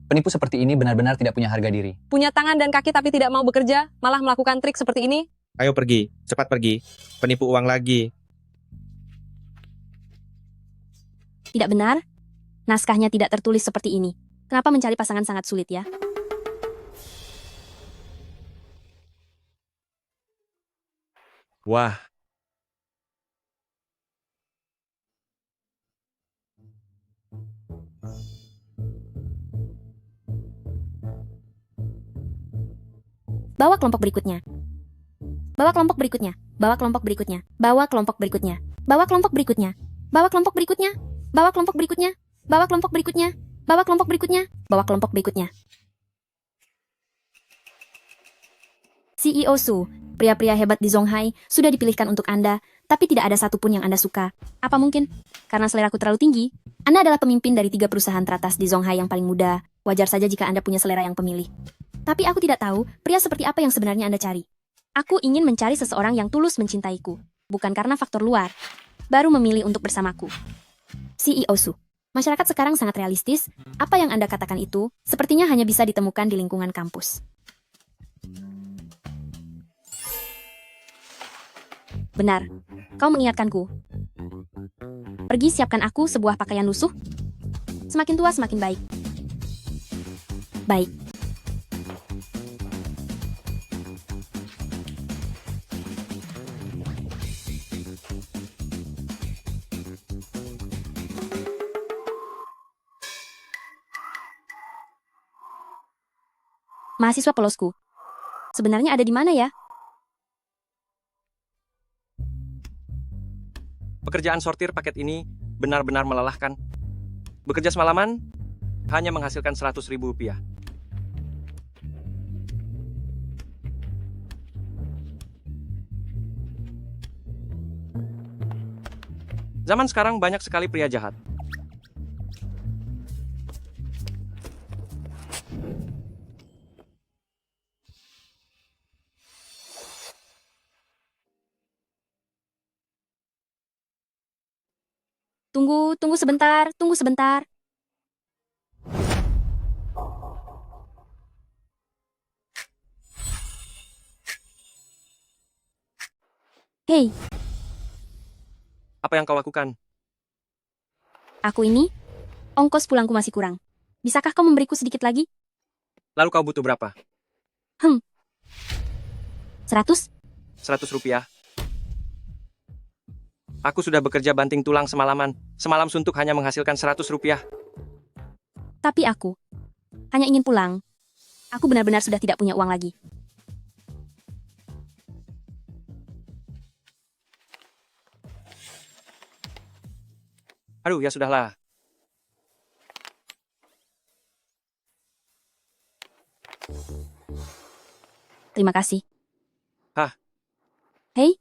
Penipu seperti ini benar-benar tidak punya harga diri. Punya tangan dan kaki tapi tidak mau bekerja, malah melakukan trik seperti ini. Ayo pergi, cepat pergi. Penipu uang lagi. Tidak benar? Naskahnya tidak tertulis seperti ini. Kenapa mencari pasangan sangat sulit ya? Wah, Bawa kelompok berikutnya. Bawa kelompok berikutnya. Bawa kelompok berikutnya. Bawa kelompok berikutnya. Bawa kelompok berikutnya. Bawa kelompok berikutnya. Bawa kelompok berikutnya. Bawa kelompok berikutnya. Bawa kelompok berikutnya. Bawa kelompok berikutnya. CEO Su, pria-pria hebat di Zonghai, sudah dipilihkan untuk Anda, tapi tidak ada satupun yang Anda suka. Apa mungkin? Karena seleraku terlalu tinggi? Anda adalah pemimpin dari 3 perusahaan teratas di Zonghai yang paling muda. Wajar saja jika Anda punya selera yang pemilih. Tapi aku tidak tahu pria seperti apa yang sebenarnya Anda cari. Aku ingin mencari seseorang yang tulus mencintaiku, bukan karena faktor luar. Baru memilih untuk bersamaku. CEO Su, masyarakat sekarang sangat realistis. Apa yang Anda katakan itu, sepertinya hanya bisa ditemukan di lingkungan kampus. Benar, kau mengingatkanku. Pergi siapkan aku sebuah pakaian lusuh. Semakin tua semakin baik. Baik. Mahasiswa polosku. Sebenarnya ada di mana ya? Pekerjaan sortir paket ini benar-benar melelahkan. Bekerja semalaman hanya menghasilkan 100.000 rupiah. Zaman sekarang banyak sekali pria jahat. Tunggu sebentar, tunggu sebentar. Hei, Apa yang kau lakukan? aku ini, ongkos pulangku masih kurang. Bisakah kau memberiku sedikit lagi? Lalu kau butuh berapa? 100? 100 rupiah. Aku sudah bekerja banting tulang semalaman. Semalam suntuk hanya menghasilkan 100 rupiah. Tapi aku hanya ingin pulang. Aku benar-benar sudah tidak punya uang lagi. Aduh, ya sudahlah. Terima kasih. Hah? Hei,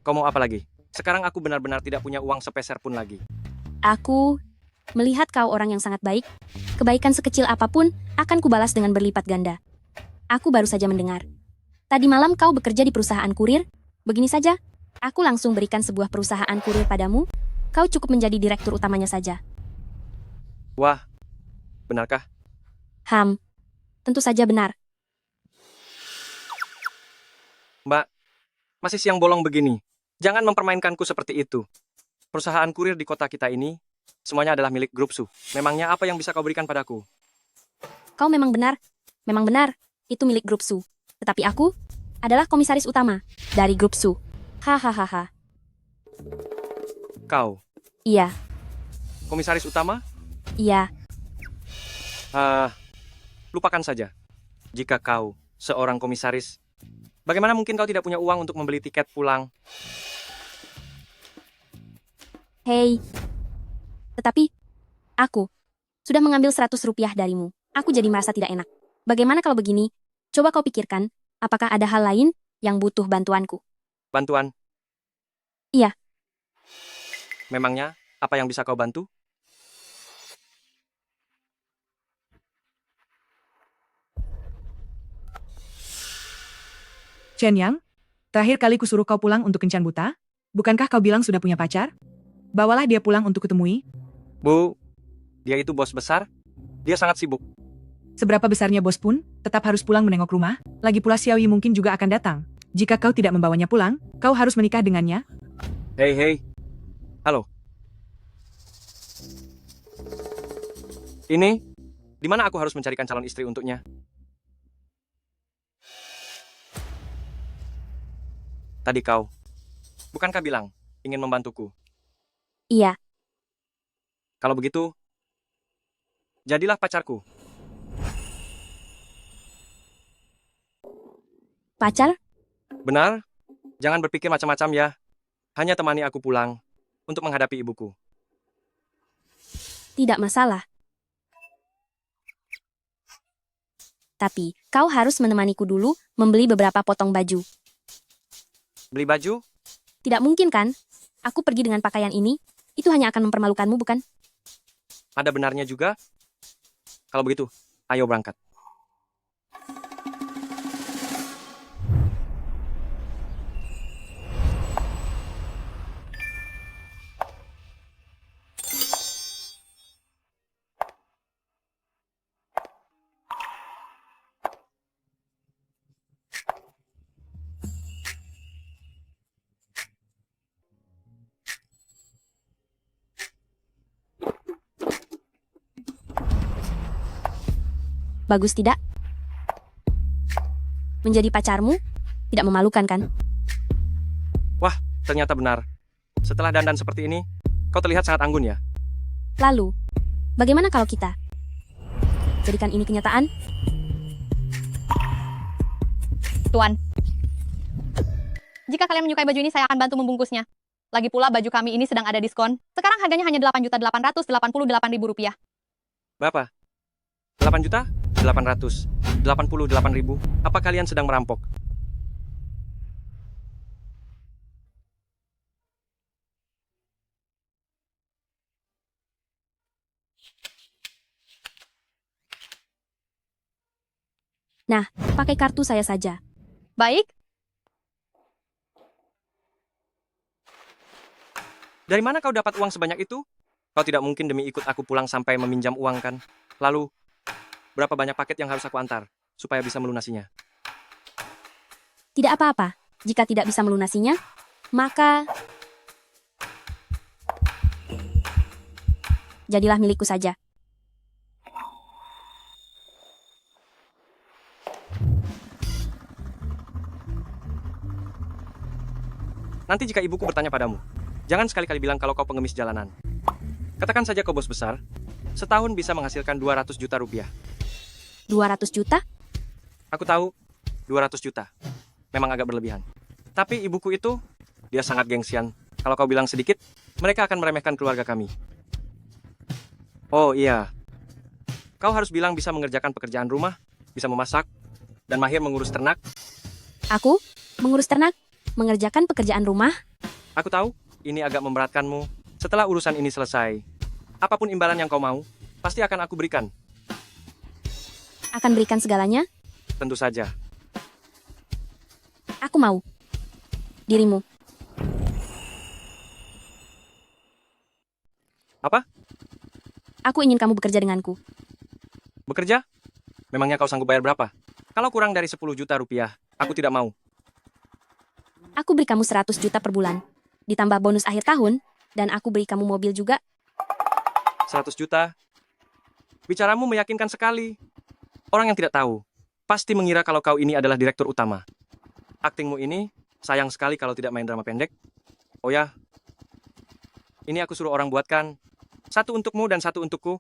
Kau mau apa lagi? Sekarang aku benar-benar tidak punya uang sepeser pun lagi. aku melihat kau orang yang sangat baik. Kebaikan sekecil apapun akan kubalas dengan berlipat ganda. Aku baru saja mendengar. Tadi malam kau bekerja di perusahaan kurir. Begini saja, aku langsung berikan sebuah perusahaan kurir padamu. Kau cukup menjadi direktur utamanya saja. Wah, benarkah? Tentu saja benar. Mbak, masih siang bolong begini. Jangan mempermainkanku seperti itu. Perusahaan kurir di kota kita ini, semuanya adalah milik Grup Su. Memangnya apa yang bisa kau berikan padaku? Kau memang benar. Memang benar. Itu milik Grup Su. Tetapi aku adalah komisaris utama dari Grup Su. Hahaha. Kau, Iya, komisaris utama? iya. Lupakan saja. Jika kau seorang komisaris, bagaimana mungkin kau tidak punya uang untuk membeli tiket pulang? Hei. Tetapi, aku sudah mengambil 100 rupiah darimu. Aku jadi merasa tidak enak. Bagaimana kalau begini? Coba kau pikirkan, apakah ada hal lain yang butuh bantuanku? Bantuan? Iya. Memangnya, apa yang bisa kau bantu? Chen Yang, terakhir kali kusuruh kau pulang untuk kencan buta? Bukankah kau bilang sudah punya pacar? Bawalah dia pulang untuk kutemui. Bu, dia itu bos besar. Dia sangat sibuk. Seberapa besarnya bos pun, tetap harus pulang menengok rumah. Lagi pula Xiaoyi mungkin juga akan datang. Jika kau tidak membawanya pulang, kau harus menikah dengannya. Hei. Halo. Ini, di mana aku harus mencarikan calon istri untuknya? Tadi kau, bukankah bilang ingin membantuku? Iya, Kalau begitu, jadilah pacarku. pacar? Benar? Jangan berpikir macam-macam ya. Hanya temani aku pulang untuk menghadapi ibuku. Tidak masalah. Tapi, kau harus menemaniku dulu membeli beberapa potong baju. Beli baju? Tidak mungkin kan? Aku pergi dengan pakaian ini, itu hanya akan mempermalukanmu, bukan? Ada benarnya juga? Kalau begitu, ayo berangkat. Bagus tidak? Menjadi pacarmu tidak memalukan kan? Wah, ternyata benar. Setelah dandan seperti ini, kau terlihat sangat anggun ya. Lalu, bagaimana kalau kita jadikan ini kenyataan? Tuan. Jika kalian menyukai baju ini, saya akan bantu membungkusnya. Lagi pula baju kami ini sedang ada diskon. Sekarang harganya hanya Rp8.888.000. Berapa? 8 juta? 888.000. Apa kalian sedang merampok? Nah, pakai kartu saya saja. Baik, Dari mana kau dapat uang sebanyak itu? Kau tidak mungkin demi ikut aku pulang sampai meminjam uang kan? Lalu, berapa banyak paket yang harus aku antar supaya bisa melunasinya? Tidak apa-apa. Jika tidak bisa melunasinya, maka jadilah milikku saja. Nanti jika ibuku bertanya padamu, jangan sekali-kali bilang kalau kau pengemis jalanan. Katakan saja kau bos besar, setahun bisa menghasilkan 200 juta rupiah. 200 juta? Aku tahu, 200 juta. Memang agak berlebihan. Tapi ibuku itu, dia sangat gengsian. Kalau kau bilang sedikit, mereka akan meremehkan keluarga kami. Oh iya, kau harus bilang bisa mengerjakan pekerjaan rumah, bisa memasak, dan mahir mengurus ternak. Aku mengurus ternak, mengerjakan pekerjaan rumah. Aku tahu, ini agak memberatkanmu. Setelah urusan ini selesai, apapun imbalan yang kau mau, pasti akan aku berikan. Akan berikan segalanya. Tentu saja. Aku mau. Dirimu. Apa? Aku ingin kamu bekerja denganku. Bekerja? Memangnya kau sanggup bayar berapa? Kalau kurang dari 10 juta rupiah, aku tidak mau. Aku beri kamu 100 juta per bulan. Ditambah bonus akhir tahun, dan aku beri kamu mobil juga. 100 juta? Bicaramu meyakinkan sekali. Orang yang tidak tahu, pasti mengira kalau kau ini adalah direktur utama. Aktingmu ini, sayang sekali kalau tidak main drama pendek. Oh ya, ini aku suruh orang buatkan. Satu untukmu dan satu untukku.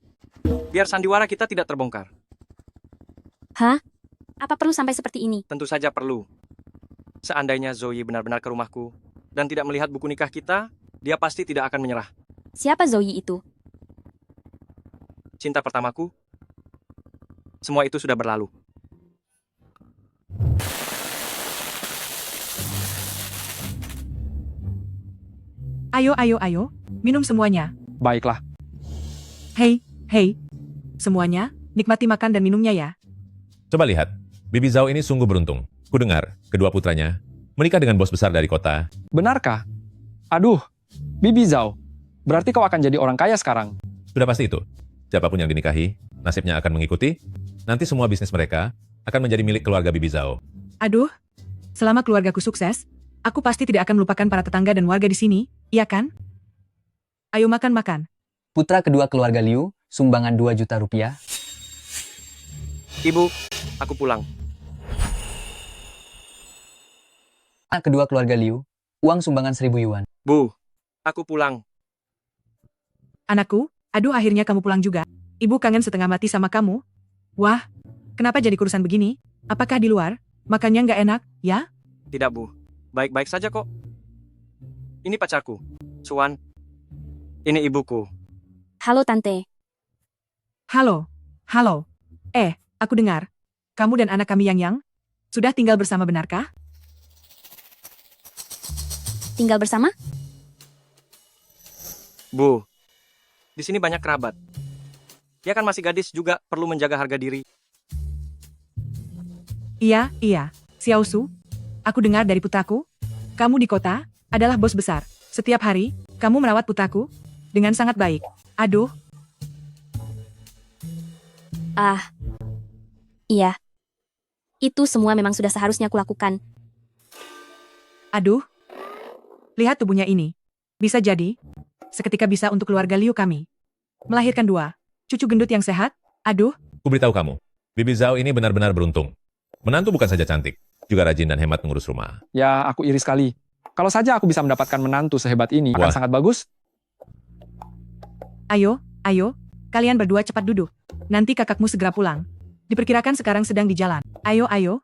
Biar sandiwara kita tidak terbongkar. Hah? Apa perlu sampai seperti ini? Tentu saja perlu. Seandainya Zoe benar-benar ke rumahku dan tidak melihat buku nikah kita, dia pasti tidak akan menyerah. Siapa Zoe itu? Cinta pertamaku, semua itu sudah berlalu. Ayo, minum semuanya. Baiklah. Hei, semuanya, nikmati makan dan minumnya ya. Coba lihat, Bibi Zhao ini sungguh beruntung. Kudengar, kedua putranya menikah dengan bos besar dari kota. Benarkah? Aduh, Bibi Zhao, berarti kau akan jadi orang kaya sekarang. Sudah pasti itu. Siapapun yang dinikahi, nasibnya akan mengikuti. Nanti semua bisnis mereka akan menjadi milik keluarga Bibi Zhao. Aduh, selama keluargaku sukses, aku pasti tidak akan melupakan para tetangga dan warga di sini, iya kan? Ayo makan-makan. Putra kedua keluarga Liu, sumbangan 2 juta rupiah. Ibu, aku pulang. Anak kedua keluarga Liu, uang sumbangan 1000 yuan. Bu, aku pulang. Anakku, aduh akhirnya kamu pulang juga. Ibu kangen setengah mati sama kamu. Wah, kenapa jadi kurusan begini? Apakah di luar? Makannya nggak enak, ya? Tidak, Bu. Baik-baik saja kok. Ini pacarku, Suan. Ini ibuku. Halo Tante. Halo, halo. Aku dengar. Kamu dan anak kami Yang sudah tinggal bersama, benarkah? Tinggal bersama? Bu, di sini banyak kerabat. Dia kan masih gadis juga perlu menjaga harga diri. Iya, Xiao Su. Aku dengar dari putraku, kamu di kota adalah bos besar. Setiap hari, kamu merawat putraku dengan sangat baik. Aduh, Iya. Itu semua memang sudah seharusnya kulakukan. aduh. Lihat tubuhnya ini. Bisa jadi, seketika bisa untuk keluarga Liu kami. Melahirkan 2 cucu gendut yang sehat. Aduh, Ku beritahu kamu, Bibi Zhao ini benar-benar beruntung. Menantu bukan saja cantik, juga rajin dan hemat mengurus rumah. Ya, aku iri sekali. Kalau saja aku bisa mendapatkan menantu sehebat ini, akan Wah. sangat bagus. ayo, kalian berdua cepat duduk. Nanti kakakmu segera pulang. Diperkirakan sekarang sedang di jalan. Ayo.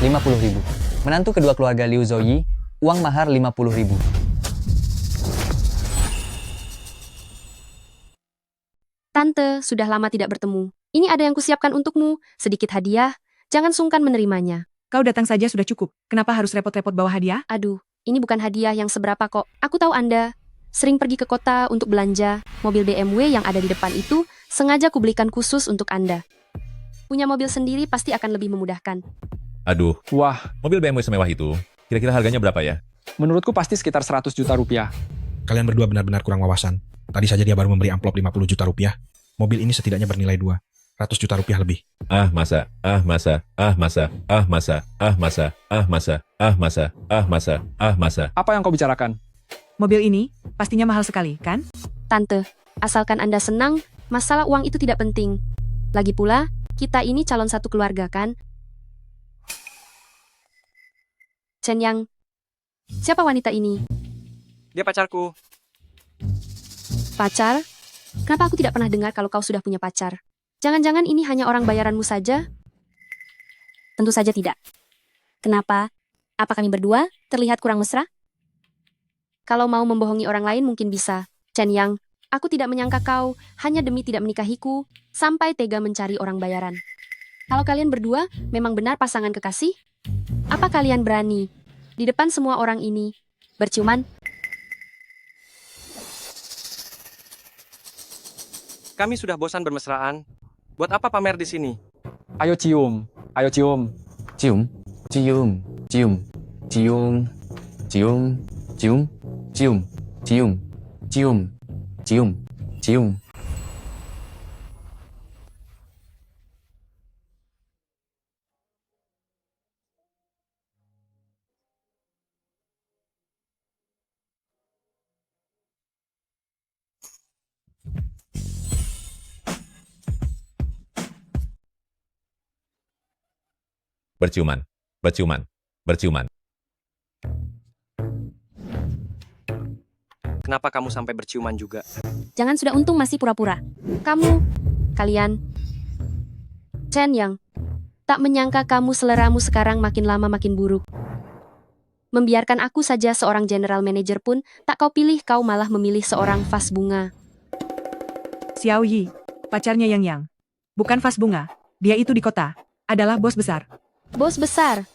Rp50.000. Menantu kedua keluarga Liu Zhouyi, uang mahar Rp50.000. Tante, sudah lama tidak bertemu. Ini ada yang kusiapkan untukmu, sedikit hadiah. Jangan sungkan menerimanya. Kau datang saja sudah cukup. Kenapa harus repot-repot bawa hadiah? Aduh, ini bukan hadiah yang seberapa kok. Aku tahu Anda sering pergi ke kota untuk belanja. Mobil BMW yang ada di depan itu sengaja kubelikan khusus untuk Anda. Punya mobil sendiri pasti akan lebih memudahkan. Aduh, Wah, mobil BMW semewah itu, kira-kira harganya berapa ya? menurutku pasti sekitar 100 juta rupiah. Kalian berdua benar-benar kurang wawasan. Tadi saja dia baru memberi amplop 50 juta rupiah. Mobil ini setidaknya bernilai 200 juta rupiah lebih. Ah masa. Apa yang kau bicarakan? Mobil ini pastinya mahal sekali, kan? Tante, asalkan Anda senang, masalah uang itu tidak penting. Lagi pula, kita ini calon satu keluarga kan? Chen Yang, siapa wanita ini? Dia pacarku. Pacar? Kenapa aku tidak pernah dengar kalau kau sudah punya pacar? Jangan-jangan ini hanya orang bayaranmu saja? Tentu saja tidak. Kenapa? Apa kami berdua terlihat kurang mesra? Kalau mau membohongi orang lain mungkin bisa. Chen Yang, aku tidak menyangka kau hanya demi tidak menikahiku, sampai tega mencari orang bayaran. Kalau kalian berdua memang benar pasangan kekasih, apa kalian berani di depan semua orang ini berciuman? Kami sudah bosan bermesraan. Buat apa pamer di sini? Ayo cium. Cium, cium, cium, cium, cium, cium, cium, cium, cium, cium, cium. Berciuman. Kenapa kamu sampai berciuman juga? Jangan sudah untung masih pura-pura. Kalian, Chen Yang, tak menyangka kamu seleramu sekarang makin lama makin buruk. Membiarkan aku saja seorang general manager pun tak kau pilih, kau malah memilih seorang vas bunga. Xiao Yi, pacarnya Yang. Bukan vas bunga. Dia itu di kota. Adalah bos besar. Bos besar.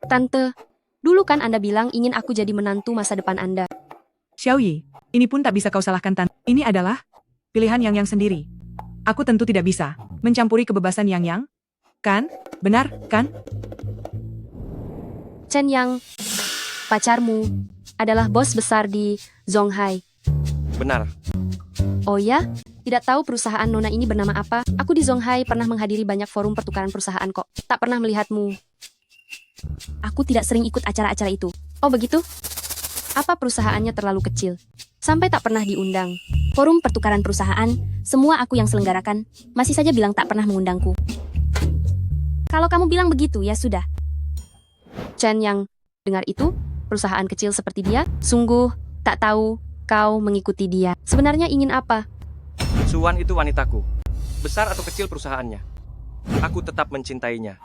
Tante, dulu kan Anda bilang ingin aku jadi menantu masa depan Anda. Xiaoyi, ini pun tak bisa kau salahkan Tante. Ini adalah pilihan Yang sendiri. Aku tentu tidak bisa mencampuri kebebasan Yang. Kan? Benar, kan? Chen Yang, pacarmu, adalah bos besar di Zonghai. Benar. Oh ya? Tidak tahu perusahaan Nona ini bernama apa? Aku di Zonghai pernah menghadiri banyak forum pertukaran perusahaan kok. Tak pernah melihatmu. Aku tidak sering ikut acara-acara itu. Oh begitu? Apa perusahaannya terlalu kecil? Sampai tak pernah diundang. Forum pertukaran perusahaan, semua aku yang selenggarakan, masih saja bilang tak pernah mengundangku. Kalau kamu bilang begitu, ya sudah. Chen Yang, dengar itu? Perusahaan kecil seperti dia, sungguh tak tahu kau mengikuti dia. Sebenarnya ingin apa? Suwan itu wanitaku. Besar atau kecil perusahaannya. Aku tetap mencintainya.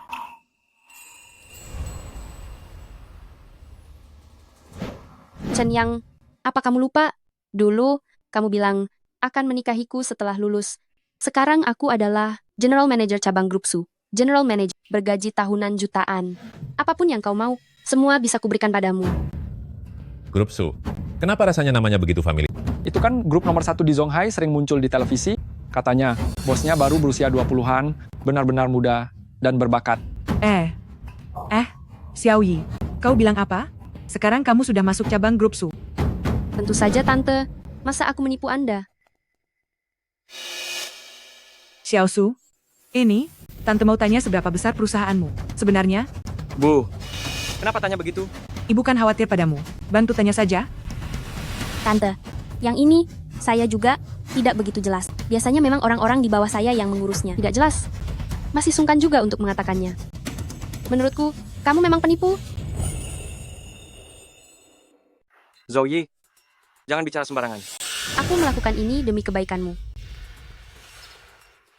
Chen Yang, apa kamu lupa? Dulu, kamu bilang akan menikahiku setelah lulus. Sekarang aku adalah General Manager cabang grup Su. General Manager, bergaji tahunan jutaan. Apapun yang kau mau, semua bisa kuberikan padamu. Grup Su. Kenapa rasanya namanya begitu familiar? Itu kan grup nomor 1 di Zonghai, sering muncul di televisi. Katanya, bosnya baru berusia 20-an, benar-benar muda, dan berbakat. Xiaoyi, kau bilang apa? Sekarang kamu sudah masuk cabang grup Su. Tentu saja, Tante. Masa aku menipu Anda? Xiao Su, ini, Tante mau tanya seberapa besar perusahaanmu. Sebenarnya, Bu, kenapa tanya begitu? Ibu kan khawatir padamu. Bantu tanya saja. Tante, yang ini, saya juga tidak begitu jelas. Biasanya memang orang-orang di bawah saya yang mengurusnya. Tidak jelas. Masih sungkan juga untuk mengatakannya. Menurutku, kamu memang penipu. Zoe, jangan bicara sembarangan. Aku melakukan ini demi kebaikanmu.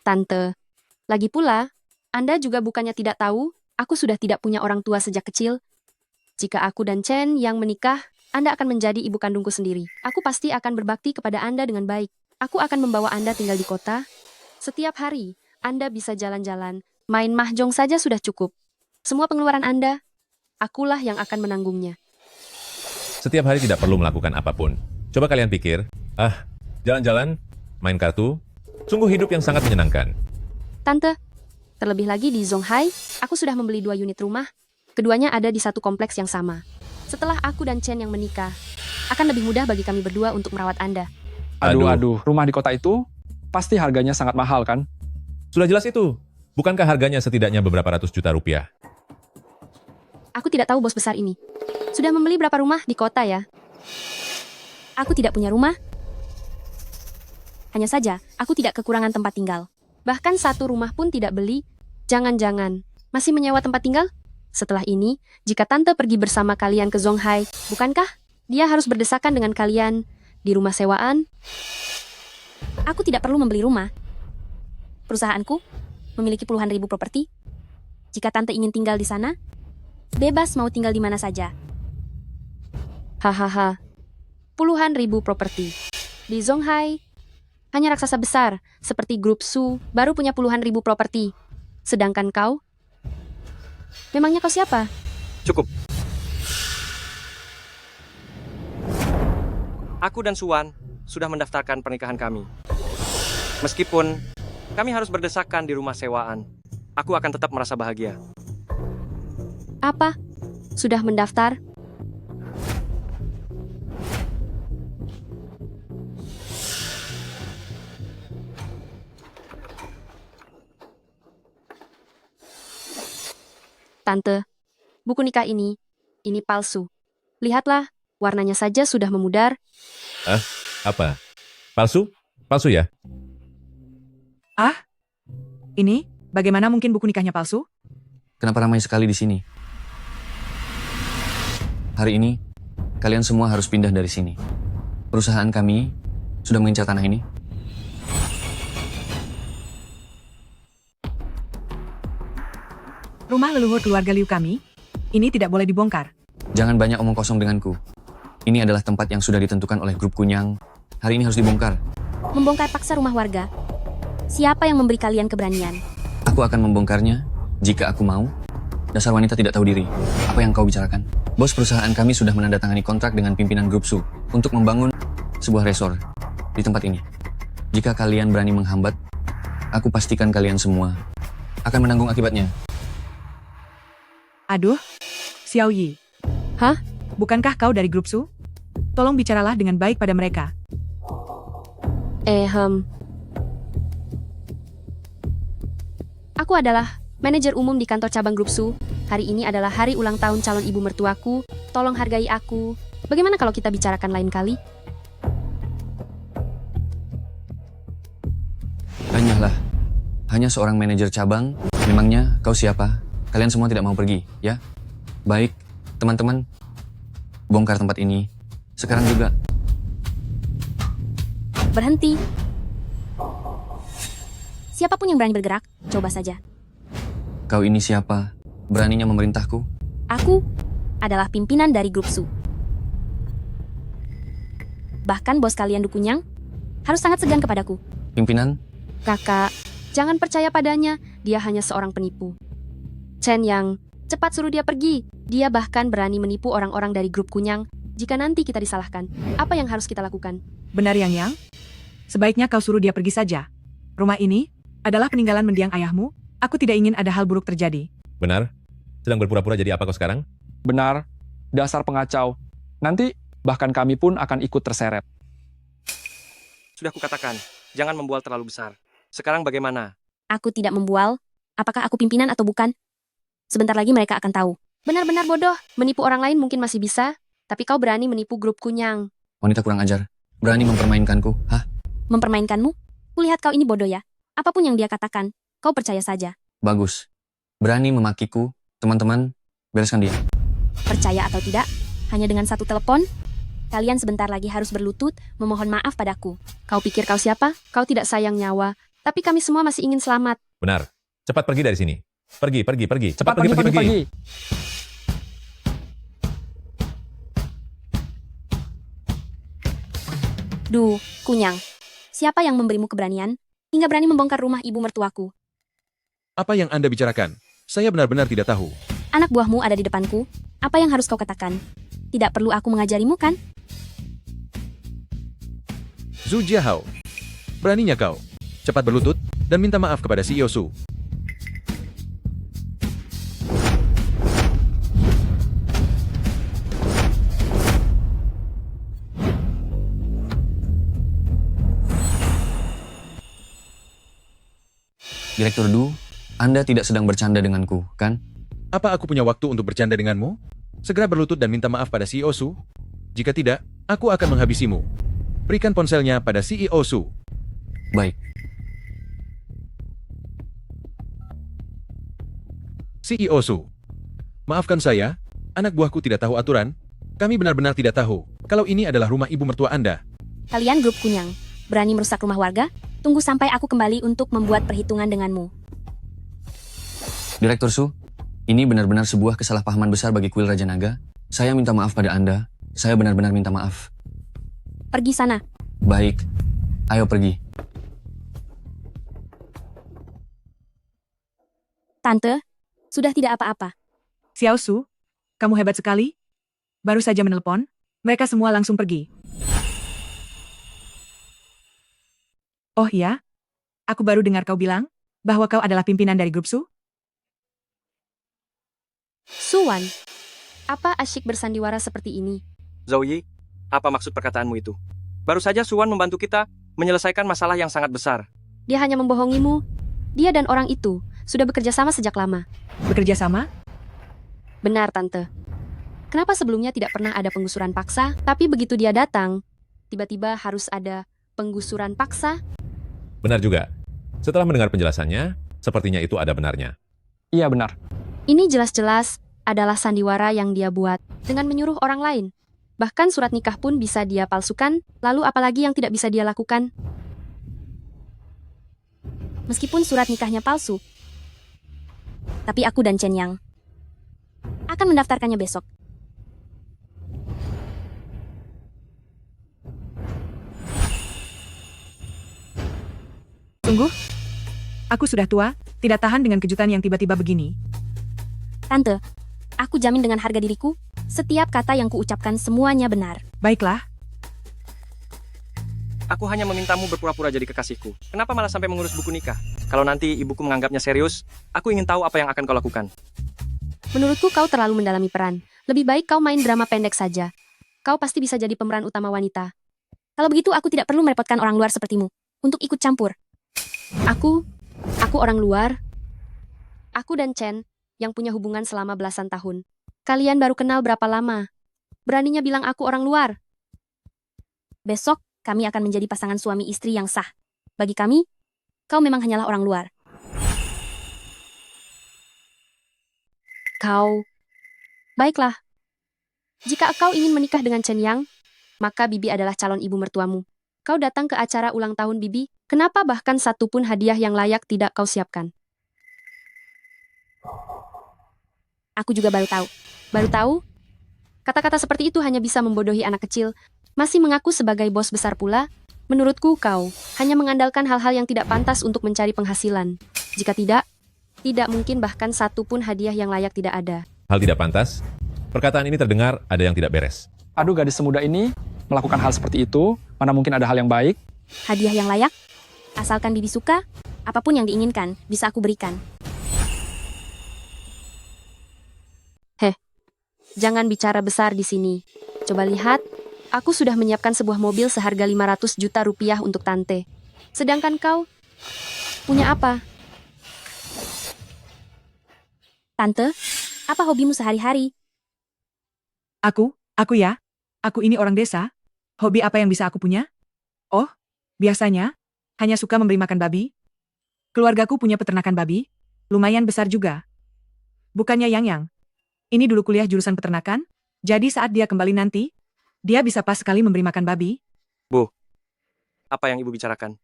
Tante, lagi pula, Anda juga bukannya tidak tahu, aku sudah tidak punya orang tua sejak kecil. Jika aku dan Chen yang menikah, Anda akan menjadi ibu kandungku sendiri. Aku pasti akan berbakti kepada Anda dengan baik. Aku akan membawa Anda tinggal di kota. Setiap hari, Anda bisa jalan-jalan. Main mahjong saja sudah cukup. Semua pengeluaran Anda, akulah yang akan menanggungnya. Setiap hari tidak perlu melakukan apapun. Coba kalian pikir, jalan-jalan, main kartu, sungguh hidup yang sangat menyenangkan. Tante, terlebih lagi di Zonghai, aku sudah membeli 2 unit rumah. Keduanya ada di satu kompleks yang sama. Setelah aku dan Chen yang menikah, akan lebih mudah bagi kami berdua untuk merawat Anda. Aduh, rumah di kota itu pasti harganya sangat mahal kan? Sudah jelas itu. Bukankah harganya setidaknya beberapa ratus juta rupiah? Aku tidak tahu bos besar ini. Sudah membeli berapa rumah di kota ya? Aku tidak punya rumah. Hanya saja, aku tidak kekurangan tempat tinggal. Bahkan 1 rumah pun tidak beli. Jangan-jangan, masih menyewa tempat tinggal? Setelah ini, jika Tante pergi bersama kalian ke Zonghai, bukankah dia harus berdesakan dengan kalian di rumah sewaan? Aku tidak perlu membeli rumah. Perusahaanku memiliki puluhan ribu properti. Jika Tante ingin tinggal di sana, bebas mau tinggal di mana saja. Hahaha. Puluhan ribu properti. Di Zonghai, hanya raksasa besar, seperti grup Su, baru punya puluhan ribu properti. Sedangkan kau? Memangnya kau siapa? Cukup. Aku dan Suwan sudah mendaftarkan pernikahan kami. Meskipun kami harus berdesakan di rumah sewaan, aku akan tetap merasa bahagia. Apa? Sudah mendaftar? Tante, buku nikah ini palsu. Lihatlah, warnanya saja sudah memudar. Apa? Palsu? Palsu ya? Ini, bagaimana mungkin buku nikahnya palsu? Kenapa ramai sekali di sini? Hari ini, kalian semua harus pindah dari sini. Perusahaan kami sudah mengincar tanah ini. Rumah leluhur keluarga Liu kami, ini tidak boleh dibongkar. Jangan banyak omong kosong denganku. Ini adalah tempat yang sudah ditentukan oleh grup Kunyang. Hari ini harus dibongkar. Membongkar paksa rumah warga. Siapa yang memberi kalian keberanian? Aku akan membongkarnya jika aku mau. Dasar wanita tidak tahu diri. Apa yang kau bicarakan? Bos perusahaan kami sudah menandatangani kontrak dengan pimpinan grup Su untuk membangun sebuah resor di tempat ini. Jika kalian berani menghambat, aku pastikan kalian semua akan menanggung akibatnya. Aduh, Xiao Yi. Hah? Bukankah kau dari grup Su? Tolong bicaralah dengan baik pada mereka. Aku adalah manajer umum di kantor cabang grup Su. Hari ini adalah hari ulang tahun calon ibu mertuaku. Tolong hargai aku. Bagaimana kalau kita bicarakan lain kali? Hanya seorang manajer cabang. Memangnya kau siapa? Kalian semua tidak mau pergi, ya? Baik, teman-teman. Bongkar tempat ini. Sekarang juga. Berhenti. Siapapun yang berani bergerak, coba saja. Kau ini siapa? Beraninya memerintahku? Aku adalah pimpinan dari grup Su. Bahkan bos kalian Dukunyang harus sangat segan kepadaku. Pimpinan? Kakak, jangan percaya padanya. Dia hanya seorang penipu. Chen Yang, cepat suruh dia pergi. Dia bahkan berani menipu orang-orang dari grup Kunyang. Jika nanti kita disalahkan, apa yang harus kita lakukan? Benar Yang? Sebaiknya kau suruh dia pergi saja. Rumah ini adalah peninggalan mendiang ayahmu. Aku tidak ingin ada hal buruk terjadi. Benar? Sedang berpura-pura jadi apa kau sekarang? Benar, dasar pengacau. Nanti bahkan kami pun akan ikut terseret. Sudah kukatakan, jangan membual terlalu besar. Sekarang bagaimana? Aku tidak membual. Apakah aku pimpinan atau bukan? Sebentar lagi mereka akan tahu. Benar-benar bodoh. Menipu orang lain mungkin masih bisa, tapi kau berani menipu grup Kunyang. Wanita kurang ajar. Berani mempermainkanku, hah? Mempermainkanmu? Kulihat kau ini bodoh ya. Apapun yang dia katakan, kau percaya saja. Bagus. Berani memakiku. Teman-teman, bereskan dia. Percaya atau tidak, hanya dengan satu telepon, kalian sebentar lagi harus berlutut memohon maaf padaku. Kau pikir kau siapa? Kau tidak sayang nyawa, tapi kami semua masih ingin selamat. Benar. Cepat pergi dari sini. Pergi. Cepat pergi. Duh, Kunyang. Siapa yang memberimu keberanian hingga berani membongkar rumah ibu mertuaku? Apa yang Anda bicarakan? Saya benar-benar tidak tahu. Anak buahmu ada di depanku. Apa yang harus kau katakan? Tidak perlu aku mengajarimu, kan? Zhu Jiahao. Beraninya kau. Cepat berlutut dan minta maaf kepada CEO Su. Direktur Du, Anda tidak sedang bercanda denganku, kan? Apa aku punya waktu untuk bercanda denganmu? Segera berlutut dan minta maaf pada CEO Su. Jika tidak, aku akan menghabisimu. Berikan ponselnya pada CEO Su. Baik. CEO Su. Maafkan saya, anak buahku tidak tahu aturan. Kami benar-benar tidak tahu kalau ini adalah rumah ibu mertua Anda. Kalian grup Kunyang, berani merusak rumah warga? Tunggu sampai aku kembali untuk membuat perhitungan denganmu. Direktur Su, ini benar-benar sebuah kesalahpahaman besar bagi kuil Raja Naga. Saya minta maaf pada Anda. Saya benar-benar minta maaf. Pergi sana. Baik. Ayo pergi. Tante, sudah tidak apa-apa. Xiao Su, kamu hebat sekali. Baru saja menelpon, mereka semua langsung pergi. Oh iya? Aku baru dengar kau bilang bahwa kau adalah pimpinan dari grup Su? Suwan, apa asyik bersandiwara seperti ini? Zhou Yi, apa maksud perkataanmu itu? Baru saja Suwan membantu kita menyelesaikan masalah yang sangat besar. Dia hanya membohongimu. Dia dan orang itu sudah bekerja sama sejak lama. Bekerja sama? Benar, Tante. Kenapa sebelumnya tidak pernah ada penggusuran paksa, tapi begitu dia datang, tiba-tiba harus ada penggusuran paksa? Benar juga. Setelah mendengar penjelasannya, sepertinya itu ada benarnya. Iya benar. Ini jelas-jelas adalah sandiwara yang dia buat dengan menyuruh orang lain. Bahkan surat nikah pun bisa dia palsukan, lalu apalagi yang tidak bisa dia lakukan? Meskipun surat nikahnya palsu, tapi aku dan Chen Yang akan mendaftarkannya besok. Sungguh? Aku sudah tua, tidak tahan dengan kejutan yang tiba-tiba begini. Tante, aku jamin dengan harga diriku, setiap kata yang kuucapkan semuanya benar. Baiklah, Aku hanya memintamu berpura-pura jadi kekasihku. Kenapa malah sampai mengurus buku nikah? Kalau nanti ibuku menganggapnya serius, aku ingin tahu apa yang akan kau lakukan. Menurutku kau terlalu mendalami peran. Lebih baik kau main drama pendek saja. Kau pasti bisa jadi pemeran utama wanita. Kalau begitu aku tidak perlu merepotkan orang luar sepertimu untuk ikut campur. Aku orang luar. Aku dan Chen yang punya hubungan selama belasan tahun. Kalian baru kenal berapa lama? Beraninya bilang aku orang luar. Besok kami akan menjadi pasangan suami istri yang sah. Bagi kami, kau memang hanyalah orang luar. Kau... Baiklah. Jika kau ingin menikah dengan Chen Yang, maka Bibi adalah calon ibu mertuamu. Kau datang ke acara ulang tahun Bibi, kenapa bahkan satu pun hadiah yang layak tidak kau siapkan? Aku juga baru tahu. Baru tahu? Kata-kata seperti itu hanya bisa membodohi anak kecil. Masih mengaku sebagai bos besar pula? Menurutku kau hanya mengandalkan hal-hal yang tidak pantas untuk mencari penghasilan. Jika tidak mungkin bahkan satu pun hadiah yang layak tidak ada. Hal tidak pantas? Perkataan ini terdengar ada yang tidak beres. Aduh, gadis semuda ini melakukan hal seperti itu, mana mungkin ada hal yang baik? Hadiah yang layak? Asalkan Bibi suka, apapun yang diinginkan bisa aku berikan. Jangan bicara besar di sini. Coba lihat, aku sudah menyiapkan sebuah mobil seharga 500 juta rupiah untuk Tante. Sedangkan kau punya apa? Tante, apa hobimu sehari-hari? aku ya. Aku ini orang desa. Hobi apa yang bisa aku punya? Oh, biasanya hanya suka memberi makan babi. Keluargaku punya peternakan babi, lumayan besar juga. Bukannya Yang. Ini dulu kuliah jurusan peternakan, jadi saat dia kembali nanti, dia bisa pas sekali memberi makan babi. Bu, apa yang ibu bicarakan?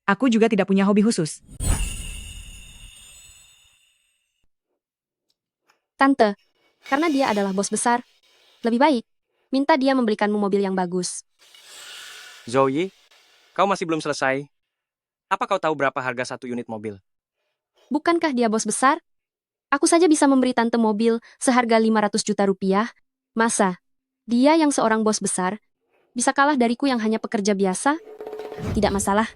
Aku juga tidak punya hobi khusus. Tante, karena dia adalah bos besar, lebih baik minta dia membelikanmu mobil yang bagus. Zoe, kau masih belum selesai. Apa kau tahu berapa harga satu unit mobil? Bukankah dia bos besar? Aku saja bisa memberi Tante mobil seharga 500 juta rupiah. Masa? Dia yang seorang bos besar bisa kalah dariku yang hanya pekerja biasa? Tidak masalah.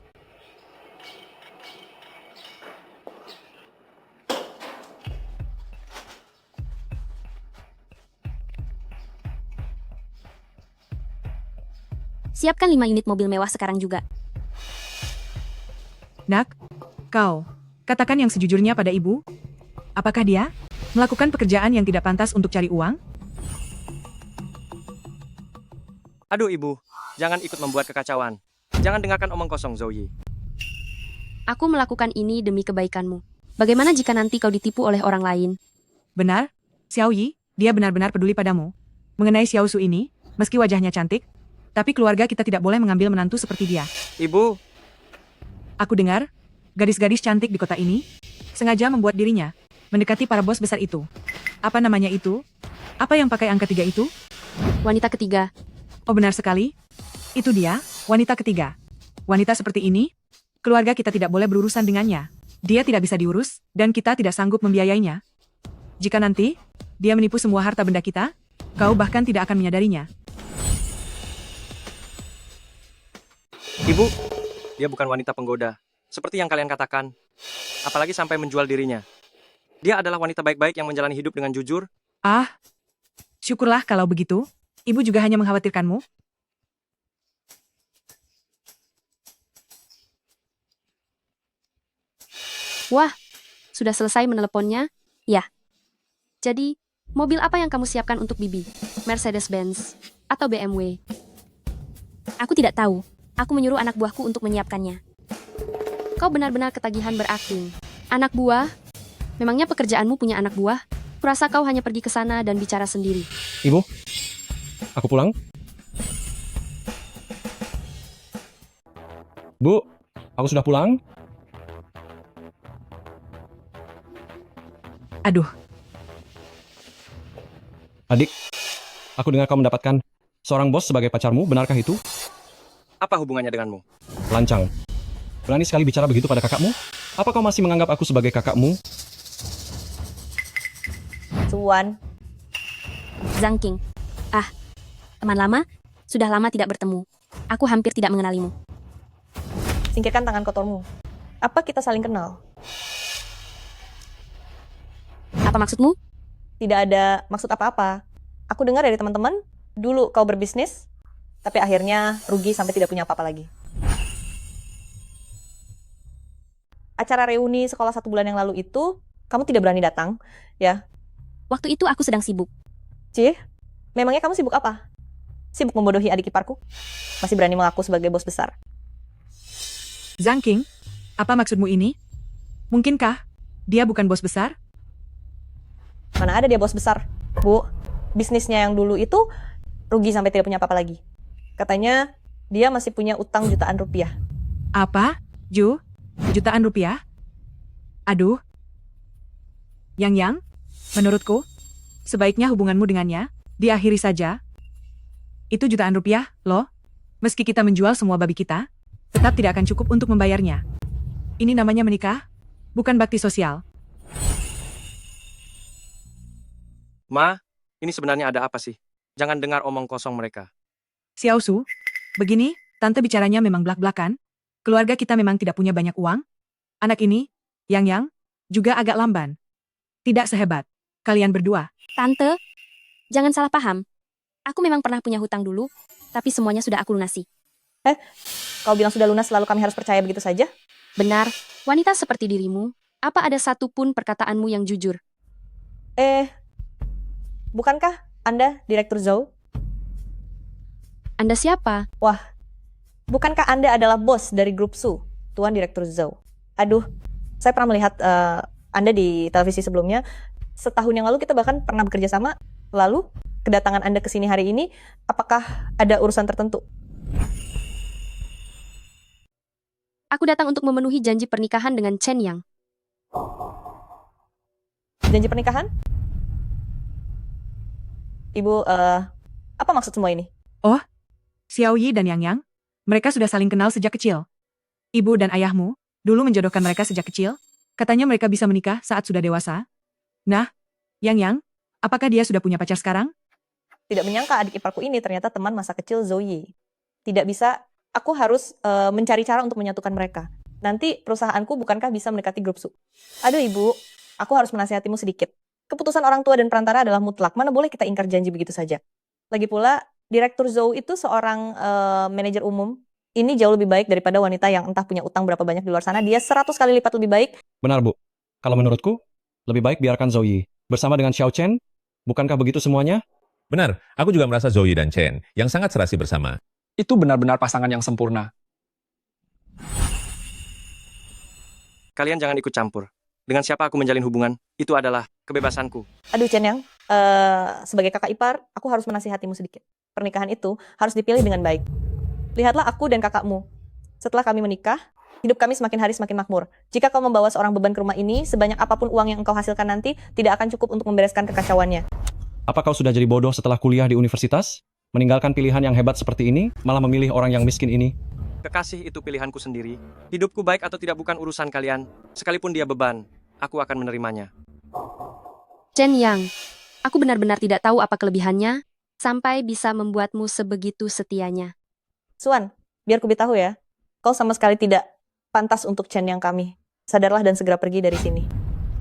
Siapkan 5 unit mobil mewah sekarang juga. Nak, kau, katakan yang sejujurnya pada ibu. Apakah dia melakukan pekerjaan yang tidak pantas untuk cari uang? Aduh ibu, jangan ikut membuat kekacauan. Jangan dengarkan omong kosong Zoe. Aku melakukan ini demi kebaikanmu. Bagaimana jika nanti kau ditipu oleh orang lain? Benar, Xiao Yi, dia benar-benar peduli padamu. Mengenai Xiao Su ini, meski wajahnya cantik, tapi keluarga kita tidak boleh mengambil menantu seperti dia. Ibu, Aku dengar, gadis-gadis cantik di kota ini sengaja membuat dirinya mendekati para bos besar itu. Apa namanya itu? Apa yang pakai angka 3 itu? Wanita ketiga. Oh benar sekali. Itu dia, wanita ketiga. Wanita seperti ini, keluarga kita tidak boleh berurusan dengannya. Dia tidak bisa diurus, dan kita tidak sanggup membiayainya. Jika nanti, dia menipu semua harta benda kita, kau bahkan tidak akan menyadarinya. ibu, dia bukan wanita penggoda. Seperti yang kalian katakan. Apalagi sampai menjual dirinya. Dia adalah wanita baik-baik yang menjalani hidup dengan jujur. Syukurlah kalau begitu. Ibu juga hanya mengkhawatirkanmu. Wah, sudah selesai meneleponnya? Ya. Jadi, mobil apa yang kamu siapkan untuk Bibi? Mercedes-Benz atau BMW? Aku tidak tahu. Aku menyuruh anak buahku untuk menyiapkannya. Kau benar-benar ketagihan berakting. Anak buah? Memangnya pekerjaanmu punya anak buah? Kurasa kau hanya pergi ke sana dan bicara sendiri. Ibu, aku pulang. Bu, aku sudah pulang. Aduh, Adik, aku dengar kau mendapatkan seorang bos sebagai pacarmu, benarkah itu? Apa hubungannya denganmu? Lancang. Berani sekali bicara begitu pada kakakmu? Apa kau masih menganggap aku sebagai kakakmu? Suwan, Zhang King. Ah, teman lama? Sudah lama tidak bertemu. Aku hampir tidak mengenalimu. singkirkan tangan kotormu. Apa kita saling kenal? Apa maksudmu? Tidak ada maksud apa-apa. Aku dengar dari teman-teman, dulu kau berbisnis, tapi akhirnya rugi sampai tidak punya apa-apa lagi. Acara reuni sekolah 1 bulan yang lalu itu, kamu tidak berani datang, ya? Waktu itu aku sedang sibuk. Cih, memangnya kamu sibuk apa? Sibuk membodohi adik iparku? Masih berani mengaku sebagai bos besar? Zhang King, apa maksudmu ini? Mungkinkah dia bukan bos besar? Mana ada dia bos besar, Bu? Bisnisnya yang dulu itu rugi sampai tidak punya apa-apa lagi. Katanya dia masih punya utang jutaan rupiah. Apa? Ju? Jutaan rupiah? Aduh. Yang, menurutku, sebaiknya hubunganmu dengannya diakhiri saja. Itu jutaan rupiah, loh. Meski kita menjual semua babi kita, tetap tidak akan cukup untuk membayarnya. Ini namanya menikah, bukan bakti sosial. Ma, ini sebenarnya ada apa sih? Jangan dengar omong kosong mereka. Xiao Su, begini, tante bicaranya memang belak-belakan. Keluarga kita memang tidak punya banyak uang. Anak ini, Yang, juga agak lamban. Tidak sehebat kalian berdua. Tante, jangan salah paham. Aku memang pernah punya hutang dulu, tapi semuanya sudah aku lunasi. Kau bilang sudah lunas, lalu kami harus percaya begitu saja? Benar, wanita seperti dirimu, apa ada satupun perkataanmu yang jujur? Bukankah Anda Direktur Zhou? Anda siapa? Bukankah Anda adalah bos dari grup Su, Tuan Direktur Zhou? Aduh, saya pernah melihat Anda di televisi sebelumnya. Setahun yang lalu kita bahkan pernah bekerja sama. Lalu, kedatangan Anda ke sini hari ini, apakah ada urusan tertentu? Aku datang untuk memenuhi janji pernikahan dengan Chen Yang. Janji pernikahan? Ibu, apa maksud semua ini? Xiao Yi dan Yang, mereka sudah saling kenal sejak kecil. Ibu dan ayahmu dulu menjodohkan mereka sejak kecil. Katanya mereka bisa menikah saat sudah dewasa. Nah, Yang, apakah dia sudah punya pacar sekarang? Tidak menyangka adik iparku ini ternyata teman masa kecil Zhou Yi. Tidak bisa, aku harus mencari cara untuk menyatukan mereka. Nanti perusahaanku bukankah bisa mendekati grup Su? Aduh ibu, aku harus menasihatimu sedikit. Keputusan orang tua dan perantara adalah mutlak. Mana boleh kita ingkar janji begitu saja. Lagi pula, Direktur Zhou itu seorang manajer umum. Ini jauh lebih baik daripada wanita yang entah punya utang berapa banyak di luar sana. Dia 100 kali lipat lebih baik. Benar, Bu. Kalau menurutku, lebih baik biarkan Zhou Yi bersama dengan Xiao Chen. Bukankah begitu semuanya? Benar, aku juga merasa Zoe dan Chen yang sangat serasi bersama. Itu benar-benar pasangan yang sempurna. Kalian jangan ikut campur. Dengan siapa aku menjalin hubungan, itu adalah kebebasanku. Aduh Chen Yang, sebagai kakak ipar, aku harus menasihatimu sedikit. Pernikahan itu harus dipilih dengan baik. Lihatlah aku dan kakakmu. Setelah kami menikah, hidup kami semakin hari semakin makmur. Jika kau membawa seorang beban ke rumah ini, sebanyak apapun uang yang engkau hasilkan nanti, tidak akan cukup untuk membereskan kekacauannya. Apa kau sudah jadi bodoh setelah kuliah di universitas? Meninggalkan pilihan yang hebat seperti ini, malah memilih orang yang miskin ini? Kekasih itu pilihanku sendiri. Hidupku baik atau tidak bukan urusan kalian. Sekalipun dia beban, aku akan menerimanya. Chen Yang, aku benar-benar tidak tahu apa kelebihannya, sampai bisa membuatmu sebegitu setianya. Suan, biar ku beritahu ya, kau sama sekali tidak pantas untuk Chen Yang kami. Sadarlah dan segera pergi dari sini.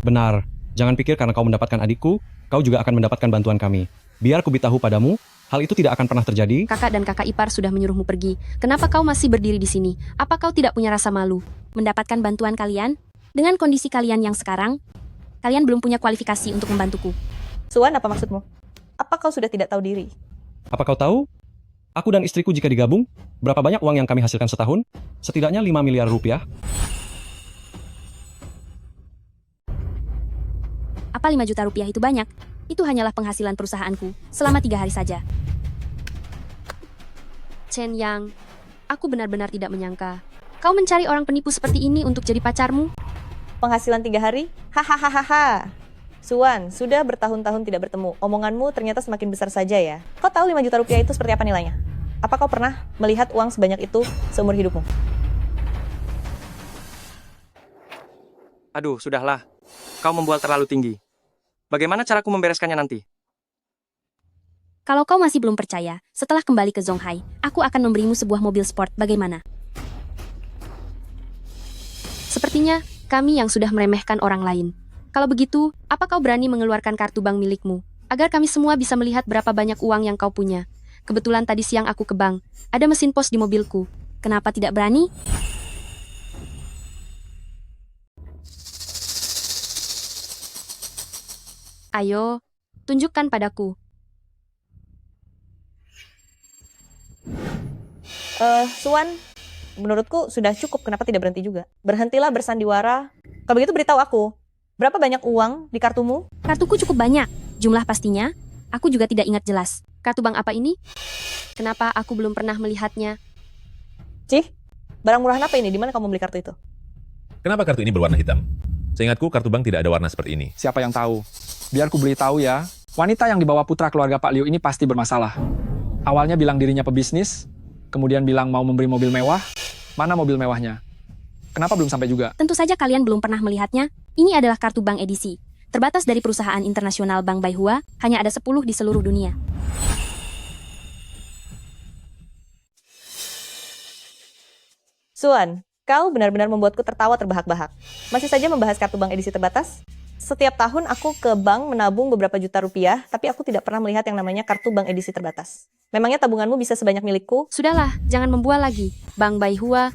Benar, jangan pikir karena kau mendapatkan adikku, kau juga akan mendapatkan bantuan kami. Biar ku beritahu padamu, hal itu tidak akan pernah terjadi. Kakak dan kakak ipar sudah menyuruhmu pergi. Kenapa kau masih berdiri di sini? Apa kau tidak punya rasa malu? Mendapatkan bantuan kalian? Dengan kondisi kalian yang sekarang, kalian belum punya kualifikasi untuk membantuku. Suan, apa maksudmu? Apa kau sudah tidak tahu diri? Apa kau tahu? Aku dan istriku jika digabung, berapa banyak uang yang kami hasilkan setahun? Setidaknya 5 miliar rupiah. Apa 5 juta rupiah itu banyak? Itu hanyalah penghasilan perusahaanku selama 3 hari saja. Chen Yang, aku benar-benar tidak menyangka. Kau mencari orang penipu seperti ini untuk jadi pacarmu? Penghasilan 3 hari? Hahaha. Suan, sudah bertahun-tahun tidak bertemu. Omonganmu ternyata semakin besar saja ya. Kau tahu 5 juta rupiah itu seperti apa nilainya? Apa kau pernah melihat uang sebanyak itu seumur hidupmu? Aduh, sudahlah. Kau membual terlalu tinggi. Bagaimana caraku membereskannya nanti? Kalau kau masih belum percaya, setelah kembali ke Zonghai, aku akan memberimu sebuah mobil sport. Bagaimana? Sepertinya kami yang sudah meremehkan orang lain. Kalau begitu, apa kau berani mengeluarkan kartu bank milikmu agar kami semua bisa melihat berapa banyak uang yang kau punya? Kebetulan tadi siang aku ke bank. Ada mesin pos di mobilku. Kenapa tidak berani? Ayo, tunjukkan padaku. Suan, menurutku sudah cukup. Kenapa tidak berhenti juga? Berhentilah bersandiwara. Kalau begitu beritahu aku, berapa banyak uang di kartumu? Kartuku cukup banyak. Jumlah pastinya, aku juga tidak ingat jelas. Kartu bank apa ini? Kenapa aku belum pernah melihatnya? Cih, barang murahan apa ini? Di mana kamu beli kartu itu? Kenapa kartu ini berwarna hitam? Seingatku kartu bank tidak ada warna seperti ini. Siapa yang tahu? Biar ku beritahu ya, wanita yang dibawa putra keluarga Pak Liu ini pasti bermasalah. Awalnya bilang dirinya pebisnis, kemudian bilang mau memberi mobil mewah. Mana mobil mewahnya? Kenapa belum sampai juga? Tentu saja kalian belum pernah melihatnya. Ini adalah kartu bank edisi. Terbatas dari perusahaan internasional Bank Baihua, hanya ada 10 di seluruh dunia. Suan, kau benar-benar membuatku tertawa terbahak-bahak. Masih saja membahas kartu bank edisi terbatas? Setiap tahun aku ke bank menabung beberapa juta rupiah, tapi aku tidak pernah melihat yang namanya kartu bank edisi terbatas. Memangnya tabunganmu bisa sebanyak milikku? Sudahlah, jangan membual lagi. Bank Baihua,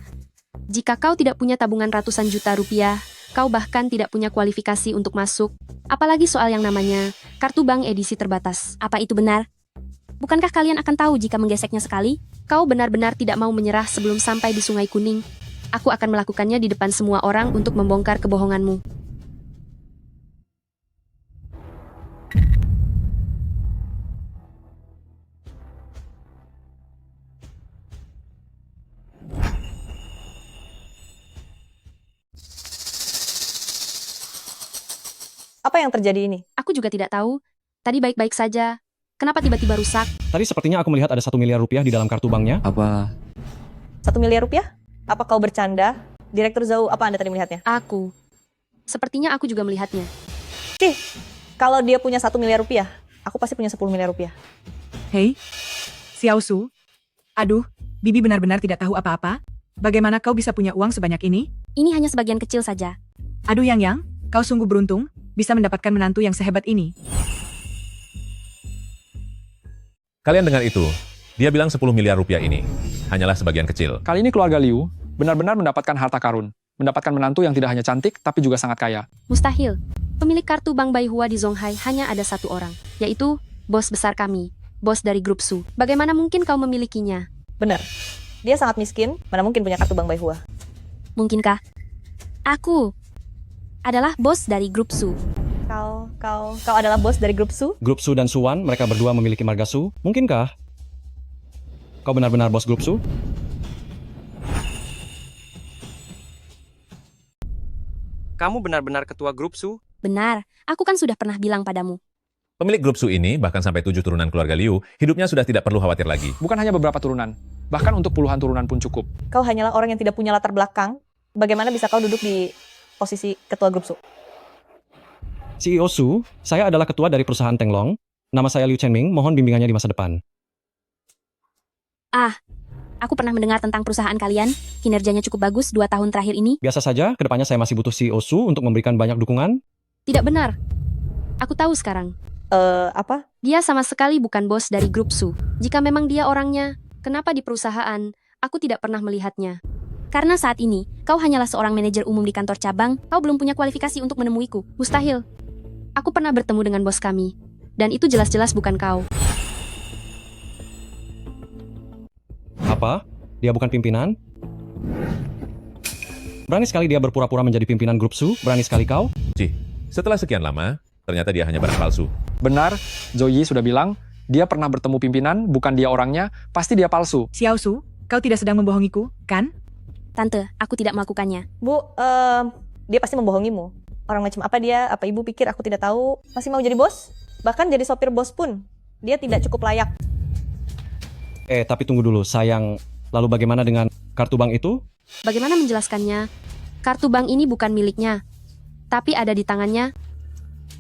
jika kau tidak punya tabungan ratusan juta rupiah, kau bahkan tidak punya kualifikasi untuk masuk. Apalagi soal yang namanya kartu bank edisi terbatas. Apa itu benar? Bukankah kalian akan tahu jika menggeseknya sekali? Kau benar-benar tidak mau menyerah sebelum sampai di Sungai Kuning. Aku akan melakukannya di depan semua orang untuk membongkar kebohonganmu. Apa yang terjadi ini? Aku juga tidak tahu. Tadi baik-baik saja. Kenapa tiba-tiba rusak? Tadi sepertinya aku melihat ada 1 miliar rupiah di dalam kartu banknya. Apa 1 miliar rupiah? Apa kau bercanda? Direktur Zhou, apa Anda tadi melihatnya? Aku. Sepertinya aku juga melihatnya. Cih, kalau dia punya 1 miliar rupiah, aku pasti punya 10 miliar rupiah. Hei, Xiao Su. Aduh, Bibi benar-benar tidak tahu apa-apa. Bagaimana kau bisa punya uang sebanyak ini? Ini hanya sebagian kecil saja. Aduh Yang, kau sungguh beruntung, bisa mendapatkan menantu yang sehebat ini. Kalian dengar itu? Dia bilang 10 miliar rupiah ini hanyalah sebagian kecil. Kali ini keluarga Liu benar-benar mendapatkan harta karun. Mendapatkan menantu yang tidak hanya cantik, tapi juga sangat kaya. Mustahil. Pemilik kartu Bank Baihua di Zonghai hanya ada satu orang, yaitu bos besar kami, bos dari grup Su. Bagaimana mungkin kau memilikinya? Benar. Dia sangat miskin, mana mungkin punya kartu bank Baihua. Mungkinkah? Aku adalah bos dari grup Su. Kau adalah bos dari grup Su? Grup Su dan Suwan, mereka berdua memiliki marga Su. Mungkinkah kau benar-benar bos grup Su? Kamu benar-benar ketua grup Su? Benar, aku kan sudah pernah bilang padamu. Pemilik grup Su ini, bahkan sampai 7 turunan keluarga Liu, hidupnya sudah tidak perlu khawatir lagi. Bukan hanya beberapa turunan, bahkan untuk puluhan turunan pun cukup. Kau hanyalah orang yang tidak punya latar belakang. Bagaimana bisa kau duduk di posisi ketua grup Su? CEO Su, saya adalah ketua dari perusahaan Tenglong. Nama saya Liu Chenming, mohon bimbingannya di masa depan. Aku pernah mendengar tentang perusahaan kalian. Kinerjanya cukup bagus 2 tahun terakhir ini. Biasa saja, kedepannya saya masih butuh CEO Su untuk memberikan banyak dukungan. Tidak benar. Aku tahu sekarang. Apa? Dia sama sekali bukan bos dari grup Su. Jika memang dia orangnya, kenapa di perusahaan aku tidak pernah melihatnya? Karena saat ini, kau hanyalah seorang manajer umum di kantor cabang, kau belum punya kualifikasi untuk menemuiku. Mustahil. Aku pernah bertemu dengan bos kami. Dan itu jelas-jelas bukan kau. Apa? Dia bukan pimpinan? Berani sekali dia berpura-pura menjadi pimpinan grup Su. Berani sekali kau. Setelah sekian lama, ternyata dia hanya barang palsu. Benar, Zhou Yi sudah bilang, dia pernah bertemu pimpinan, bukan dia orangnya, pasti dia palsu. Xiao Su, kau tidak sedang membohongiku, kan? Tante, aku tidak melakukannya. Bu, dia pasti membohongimu. Orang macam apa dia? Apa ibu pikir aku tidak tahu? Masih mau jadi bos? Bahkan jadi sopir bos pun, dia tidak cukup layak. Tapi tunggu dulu, sayang. Lalu bagaimana dengan kartu bank itu? Bagaimana menjelaskannya? Kartu bank ini bukan miliknya. tapi ada di tangannya.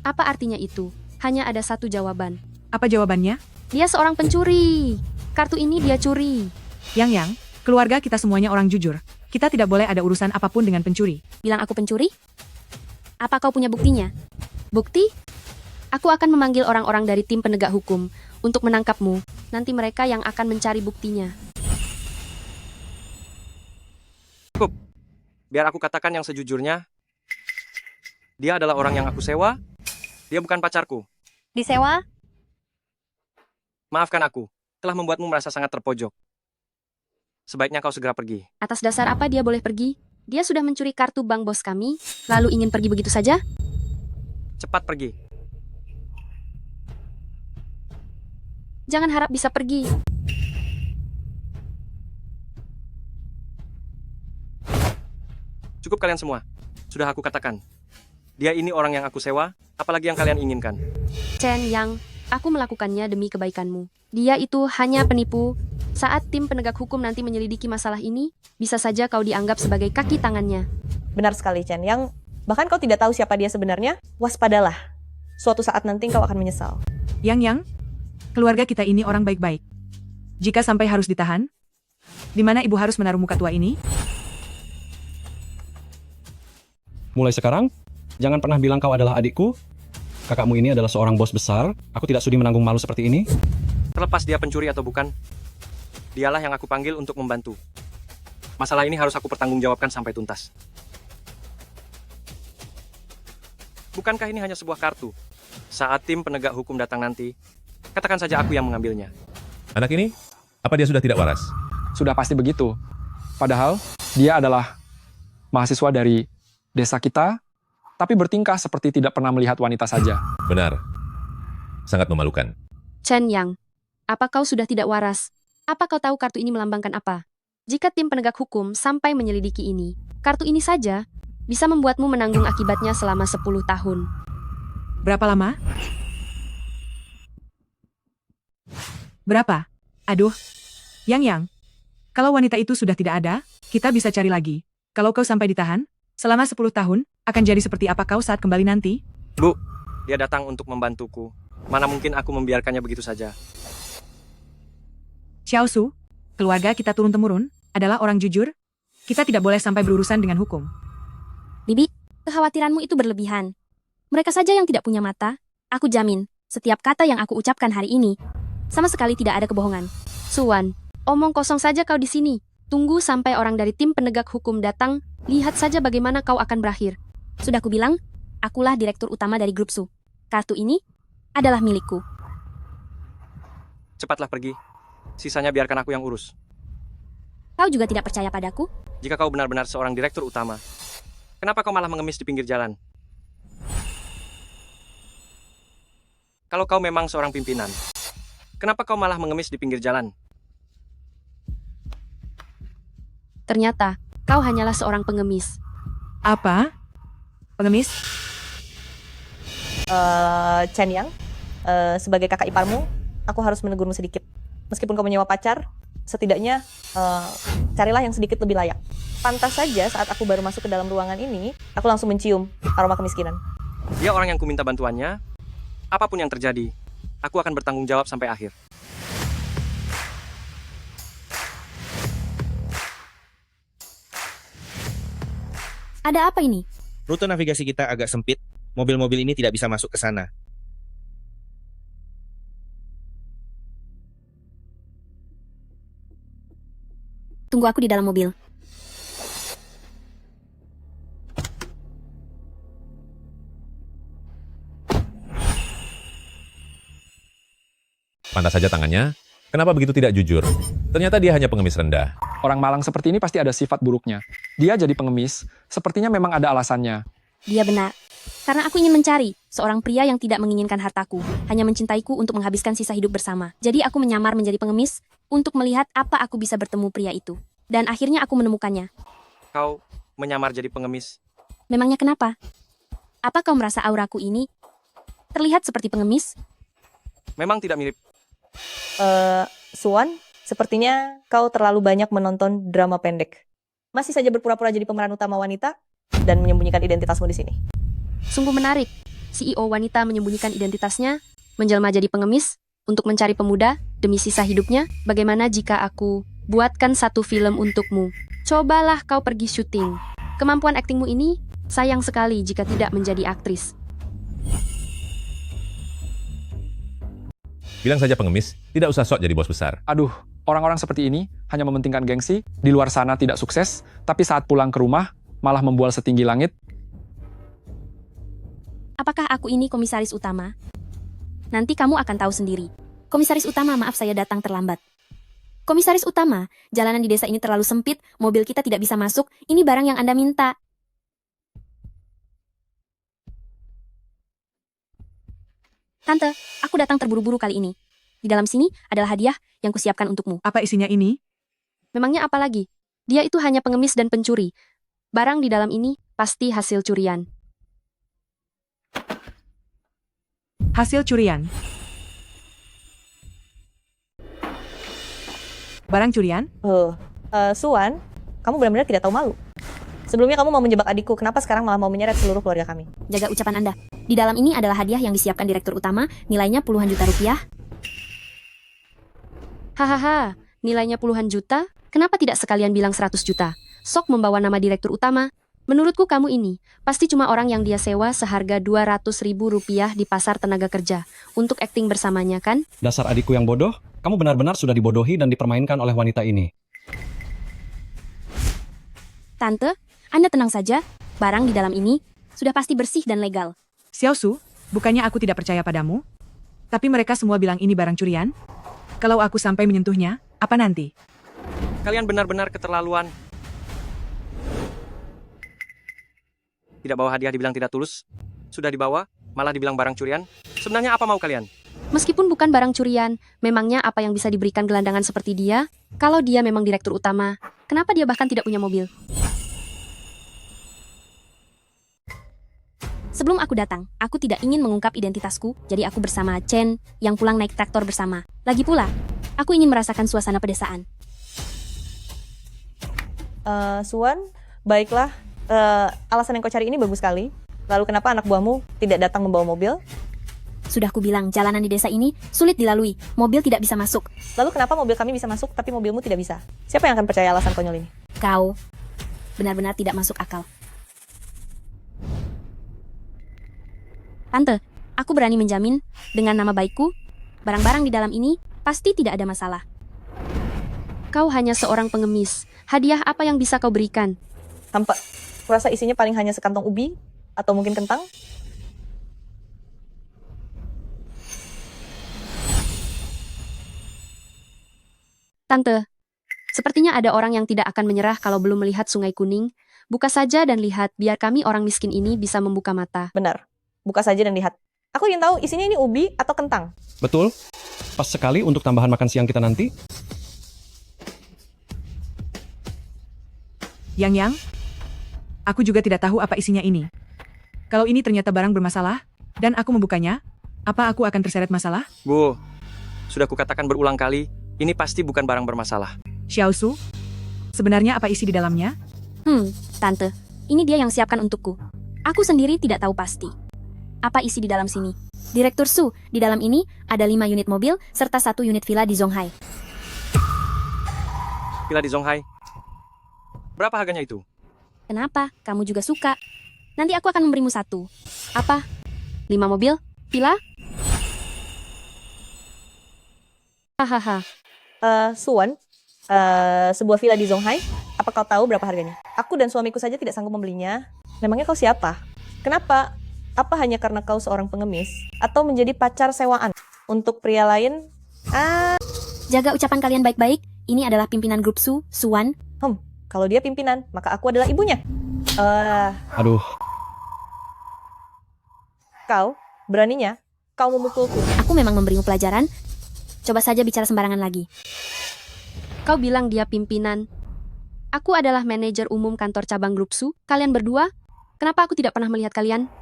Apa artinya itu? Hanya ada satu jawaban. Apa jawabannya? Dia seorang pencuri. Kartu ini dia curi. Yang, keluarga kita semuanya orang jujur. Kita tidak boleh ada urusan apapun dengan pencuri. Bilang aku pencuri? Apa kau punya buktinya? Bukti? Aku akan memanggil orang-orang dari tim penegak hukum untuk menangkapmu. Nanti mereka yang akan mencari buktinya. Cukup. Biar aku katakan yang sejujurnya. Dia adalah orang yang aku sewa. Dia bukan pacarku. Disewa? Maafkan aku. Telah membuatmu merasa sangat terpojok. Sebaiknya kau segera pergi. Atas dasar apa dia boleh pergi? Dia sudah mencuri kartu bank bos kami, lalu ingin pergi begitu saja? Cepat pergi. Jangan harap bisa pergi. Cukup kalian semua. Sudah aku katakan. Dia ini orang yang aku sewa, apalagi yang kalian inginkan. Chen Yang, aku melakukannya demi kebaikanmu. Dia itu hanya penipu. Saat tim penegak hukum nanti menyelidiki masalah ini, bisa saja kau dianggap sebagai kaki tangannya. Benar sekali, Chen. Yang bahkan kau tidak tahu siapa dia sebenarnya, waspadalah. Suatu saat nanti kau akan menyesal. Yang, keluarga kita ini orang baik-baik. Jika sampai harus ditahan, di mana ibu harus menaruh muka tua ini? Mulai sekarang, jangan pernah bilang kau adalah adikku. Kakakmu ini adalah seorang bos besar. Aku tidak sudi menanggung malu seperti ini. Terlepas dia pencuri atau bukan, dialah yang aku panggil untuk membantu. Masalah ini harus aku pertanggungjawabkan sampai tuntas. Bukankah ini hanya sebuah kartu? Saat tim penegak hukum datang nanti, katakan saja aku yang mengambilnya. Anak ini, apa dia sudah tidak waras? Sudah pasti begitu. Padahal, dia adalah mahasiswa dari desa kita, tapi bertingkah seperti tidak pernah melihat wanita saja. Benar. Sangat memalukan. Chen Yang, apa kau sudah tidak waras? Apa kau tahu kartu ini melambangkan apa? Jika tim penegak hukum sampai menyelidiki ini, kartu ini saja bisa membuatmu menanggung akibatnya selama 10 tahun. Berapa lama? Berapa? Aduh. Yang, kalau wanita itu sudah tidak ada, kita bisa cari lagi. Kalau kau sampai ditahan, selama 10 tahun, akan jadi seperti apa kau saat kembali nanti? Bu, dia datang untuk membantuku. Mana mungkin aku membiarkannya begitu saja. Xiaosu, keluarga kita turun-temurun, adalah orang jujur. Kita tidak boleh sampai berurusan dengan hukum. Bibi, kekhawatiranmu itu berlebihan. Mereka saja yang tidak punya mata. Aku jamin, setiap kata yang aku ucapkan hari ini, sama sekali tidak ada kebohongan. Suwan, omong kosong saja kau di sini. Tunggu sampai orang dari tim penegak hukum datang, lihat saja bagaimana kau akan berakhir. Sudah kubilang, akulah direktur utama dari grup Su. Kartu ini adalah milikku. Cepatlah pergi. Sisanya biarkan aku yang urus. Kau juga tidak percaya padaku? Jika kau benar-benar seorang direktur utama, kenapa kau malah mengemis di pinggir jalan? Kalau kau memang seorang pimpinan, kenapa kau malah mengemis di pinggir jalan? Ternyata, kau hanyalah seorang pengemis. Apa? Pengemis? Chen Yang, sebagai kakak iparmu, aku harus menegurmu sedikit. Meskipun kau menyewa pacar, setidaknya carilah yang sedikit lebih layak. Pantas saja saat aku baru masuk ke dalam ruangan ini, aku langsung mencium aroma kemiskinan. Dia orang yang kuminta bantuannya. Apapun yang terjadi, aku akan bertanggung jawab sampai akhir. Ada apa ini? Rute navigasi kita agak sempit. Mobil-mobil ini tidak bisa masuk ke sana. Tunggu aku di dalam mobil. Pantas saja tangannya. Kenapa begitu tidak jujur? Ternyata dia hanya pengemis rendah. Orang malang seperti ini pasti ada sifat buruknya. Dia jadi pengemis, sepertinya memang ada alasannya. Dia benar. Karena aku ingin mencari seorang pria yang tidak menginginkan hartaku, hanya mencintaiku untuk menghabiskan sisa hidup bersama. Jadi aku menyamar menjadi pengemis untuk melihat apa aku bisa bertemu pria itu. Dan akhirnya aku menemukannya. Kau menyamar jadi pengemis. Memangnya kenapa? Apa kau merasa auraku ini terlihat seperti pengemis? Memang tidak mirip. Suwan, sepertinya kau terlalu banyak menonton drama pendek. Masih saja berpura-pura jadi pemeran utama wanita dan menyembunyikan identitasmu di sini. Sungguh menarik. CEO wanita menyembunyikan identitasnya, menjelma jadi pengemis, untuk mencari pemuda, demi sisa hidupnya. Bagaimana jika aku buatkan satu film untukmu? Cobalah kau pergi syuting. Kemampuan aktingmu ini, sayang sekali jika tidak menjadi aktris. Bilang saja pengemis, tidak usah sok jadi bos besar. Aduh, orang-orang seperti ini hanya mementingkan gengsi, di luar sana tidak sukses, tapi saat pulang ke rumah malah membual setinggi langit. Apakah aku ini komisaris utama? Nanti kamu akan tahu sendiri. Komisaris utama, maaf saya datang terlambat. Komisaris utama, jalanan di desa ini terlalu sempit, mobil kita tidak bisa masuk, ini barang yang Anda minta. Tante, aku datang terburu-buru kali ini. Di dalam sini adalah hadiah yang kusiapkan untukmu. Apa isinya ini? Memangnya apa lagi? Dia itu hanya pengemis dan pencuri. Barang di dalam ini pasti hasil curian. Hasil curian. Barang curian? Suan, kamu benar-benar tidak tahu malu. Sebelumnya kamu mau menjebak adikku, kenapa sekarang malah mau menyeret seluruh keluarga kami? Jaga ucapan Anda. Di dalam ini adalah hadiah yang disiapkan direktur utama, nilainya puluhan juta rupiah. Hahaha, nilainya puluhan juta? Kenapa tidak sekalian bilang 100 juta? Sok membawa nama direktur utama. Menurutku kamu ini, pasti cuma orang yang dia sewa seharga 200.000 rupiah di pasar tenaga kerja, untuk akting bersamanya kan? Dasar adikku yang bodoh, kamu benar-benar sudah dibodohi dan dipermainkan oleh wanita ini. Tante, Anda tenang saja, barang di dalam ini sudah pasti bersih dan legal. Xiaosu, bukannya aku tidak percaya padamu? Tapi mereka semua bilang ini barang curian? Kalau aku sampai menyentuhnya, apa nanti? Kalian benar-benar keterlaluan. Tidak bawa hadiah dibilang tidak tulus. Sudah dibawa, malah dibilang barang curian. Sebenarnya apa mau kalian? Meskipun bukan barang curian, memangnya apa yang bisa diberikan gelandangan seperti dia? Kalau dia memang direktur utama, kenapa dia bahkan tidak punya mobil? Sebelum aku datang, aku tidak ingin mengungkap identitasku, jadi aku bersama Chen, yang pulang naik traktor bersama. Lagi pula, aku ingin merasakan suasana pedesaan. Suan, baiklah. Alasan yang kau cari ini bagus sekali. Lalu kenapa anak buahmu tidak datang membawa mobil? Sudah aku bilang, jalanan di desa ini sulit dilalui, mobil tidak bisa masuk. Lalu kenapa mobil kami bisa masuk, tapi mobilmu tidak bisa? Siapa yang akan percaya alasan konyol ini? Kau benar-benar tidak masuk akal. Tante, aku berani menjamin, dengan nama baikku, barang-barang di dalam ini pasti tidak ada masalah. Kau hanya seorang pengemis. Hadiah apa yang bisa kau berikan? Tampak, kurasa isinya paling hanya sekantong ubi, atau mungkin kentang. Tante, sepertinya ada orang yang tidak akan menyerah kalau belum melihat Sungai Kuning. Buka saja dan lihat, biar kami orang miskin ini bisa membuka mata. Benar, buka saja dan lihat. Aku ingin tahu isinya ini ubi atau kentang. Betul? Pas sekali untuk tambahan makan siang kita nanti. Yang, aku juga tidak tahu apa isinya ini. Kalau ini ternyata barang bermasalah, dan aku membukanya, apa aku akan terseret masalah? Bu, sudah kukatakan berulang kali, ini pasti bukan barang bermasalah. Xiaosu, sebenarnya apa isi di dalamnya? Tante, ini dia yang siapkan untukku. Aku sendiri tidak tahu pasti. Apa isi di dalam sini? Direktur Su, di dalam ini ada 5 unit mobil serta 1 unit villa di Zhonghai. Villa di Zhonghai. Berapa harganya itu? Kenapa? Kamu juga suka. Nanti aku akan memberimu 1. Apa? 5 mobil? Villa? Hahaha. Suan, sebuah villa di Zhonghai. Apa kau tahu berapa harganya? Aku dan suamiku saja tidak sanggup membelinya. Memangnya kau siapa? Kenapa? Apa hanya karena kau seorang pengemis? Atau menjadi pacar sewaan untuk pria lain? Jaga ucapan kalian baik-baik. Ini adalah pimpinan grup Su, Suan. Kalau dia pimpinan, maka aku adalah ibunya. Aduh, Kau, beraninya, kau memukulku. Aku memang memberimu pelajaran. Coba saja bicara sembarangan lagi. Kau bilang dia pimpinan. Aku adalah manajer umum kantor cabang grup Su. Kalian berdua, kenapa aku tidak pernah melihat kalian?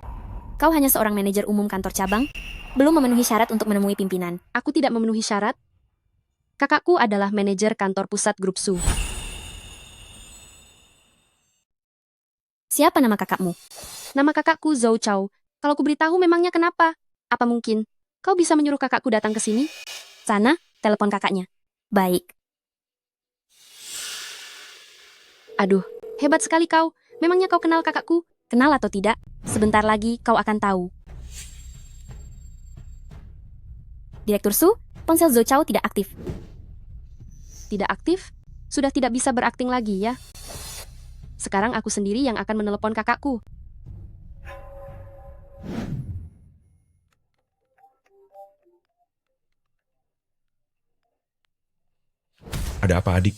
Kau hanya seorang manajer umum kantor cabang, belum memenuhi syarat untuk menemui pimpinan. Aku tidak memenuhi syarat. Kakakku adalah manajer kantor pusat grup Su. Siapa nama kakakmu? Nama kakakku Zhou Chao. Kalau ku beritahu memangnya kenapa? Apa mungkin kau bisa menyuruh kakakku datang ke sini? Sana, telepon kakaknya. Baik. Aduh, hebat sekali kau. Memangnya kau kenal kakakku? Kenal atau tidak, sebentar lagi kau akan tahu. Direktur Su, ponsel Zhou Chao tidak aktif. Tidak aktif? Sudah tidak bisa berakting lagi ya? Sekarang aku sendiri yang akan menelepon kakakku. Ada apa, adik?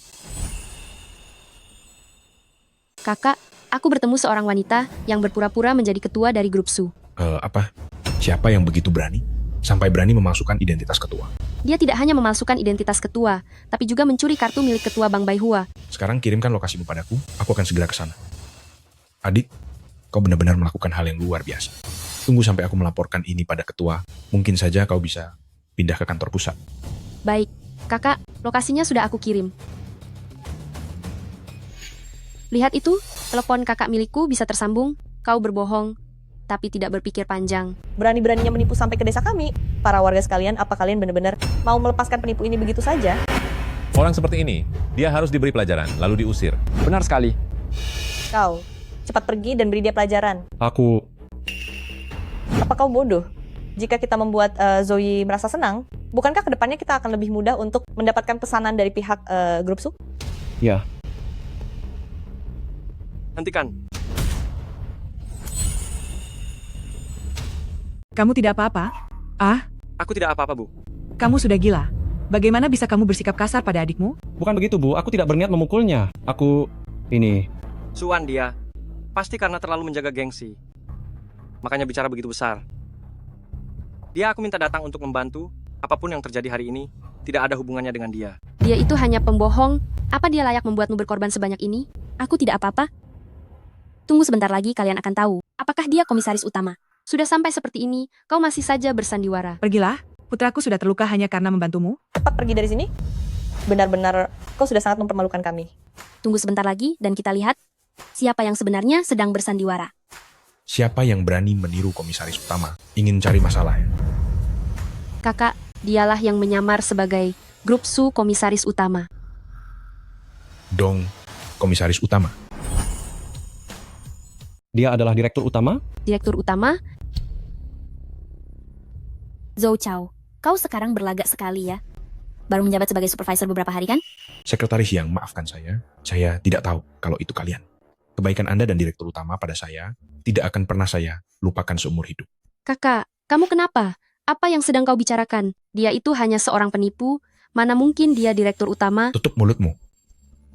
Kakak, aku bertemu seorang wanita yang berpura-pura menjadi ketua dari grup Su. Apa? Siapa yang begitu berani? Sampai berani memasukkan identitas ketua. Dia tidak hanya memalsukan identitas ketua, tapi juga mencuri kartu milik ketua Bang Baihua. Sekarang kirimkan lokasimu padaku, aku akan segera ke sana. Adik, kau benar-benar melakukan hal yang luar biasa. Tunggu sampai aku melaporkan ini pada ketua. Mungkin saja kau bisa pindah ke kantor pusat. Baik, kakak, lokasinya sudah aku kirim. Lihat itu, telepon kakak milikku bisa tersambung. Kau berbohong, tapi tidak berpikir panjang. Berani-beraninya menipu sampai ke desa kami. Para warga sekalian, apa kalian benar-benar mau melepaskan penipu ini begitu saja? Orang seperti ini, dia harus diberi pelajaran, lalu diusir. Benar sekali. Kau, cepat pergi dan beri dia pelajaran. Apa kau bodoh? Jika kita membuat Zoe merasa senang, bukankah kedepannya kita akan lebih mudah untuk mendapatkan pesanan dari pihak grup Su? Ya. Hentikan. Kamu tidak apa-apa? Ah, Aku tidak apa-apa, Bu. kamu sudah gila. Bagaimana bisa kamu bersikap kasar pada adikmu? Bukan begitu, Bu. Aku tidak berniat memukulnya. Ini... Suan dia. Pasti karena terlalu menjaga gengsi. Makanya bicara begitu besar. Dia aku minta datang untuk membantu. Apapun yang terjadi hari ini, tidak ada hubungannya dengan dia. Dia itu hanya pembohong. Apa dia layak membuatmu berkorban sebanyak ini? Aku tidak apa-apa. Tunggu sebentar lagi kalian akan tahu. Apakah dia komisaris utama? Sudah sampai seperti ini, kau masih saja bersandiwara. Pergilah, putraku sudah terluka hanya karena membantumu. Cepat pergi dari sini. Benar-benar, kau sudah sangat mempermalukan kami. Tunggu sebentar lagi dan kita lihat siapa yang sebenarnya sedang bersandiwara. Siapa yang berani meniru komisaris utama? Ingin cari masalah ya? Kakak, dialah yang menyamar sebagai grup Su komisaris utama. Dong, komisaris utama. Dia adalah direktur utama? Direktur utama? Zhou Chao, kau sekarang berlagak sekali ya. Baru menjabat sebagai supervisor beberapa hari kan? Sekretaris yang maafkan saya tidak tahu kalau itu kalian. Kebaikan Anda dan direktur utama pada saya tidak akan pernah saya lupakan seumur hidup. Kakak, kamu kenapa? Apa yang sedang kau bicarakan? Dia itu hanya seorang penipu. Mana mungkin dia direktur utama? Tutup mulutmu.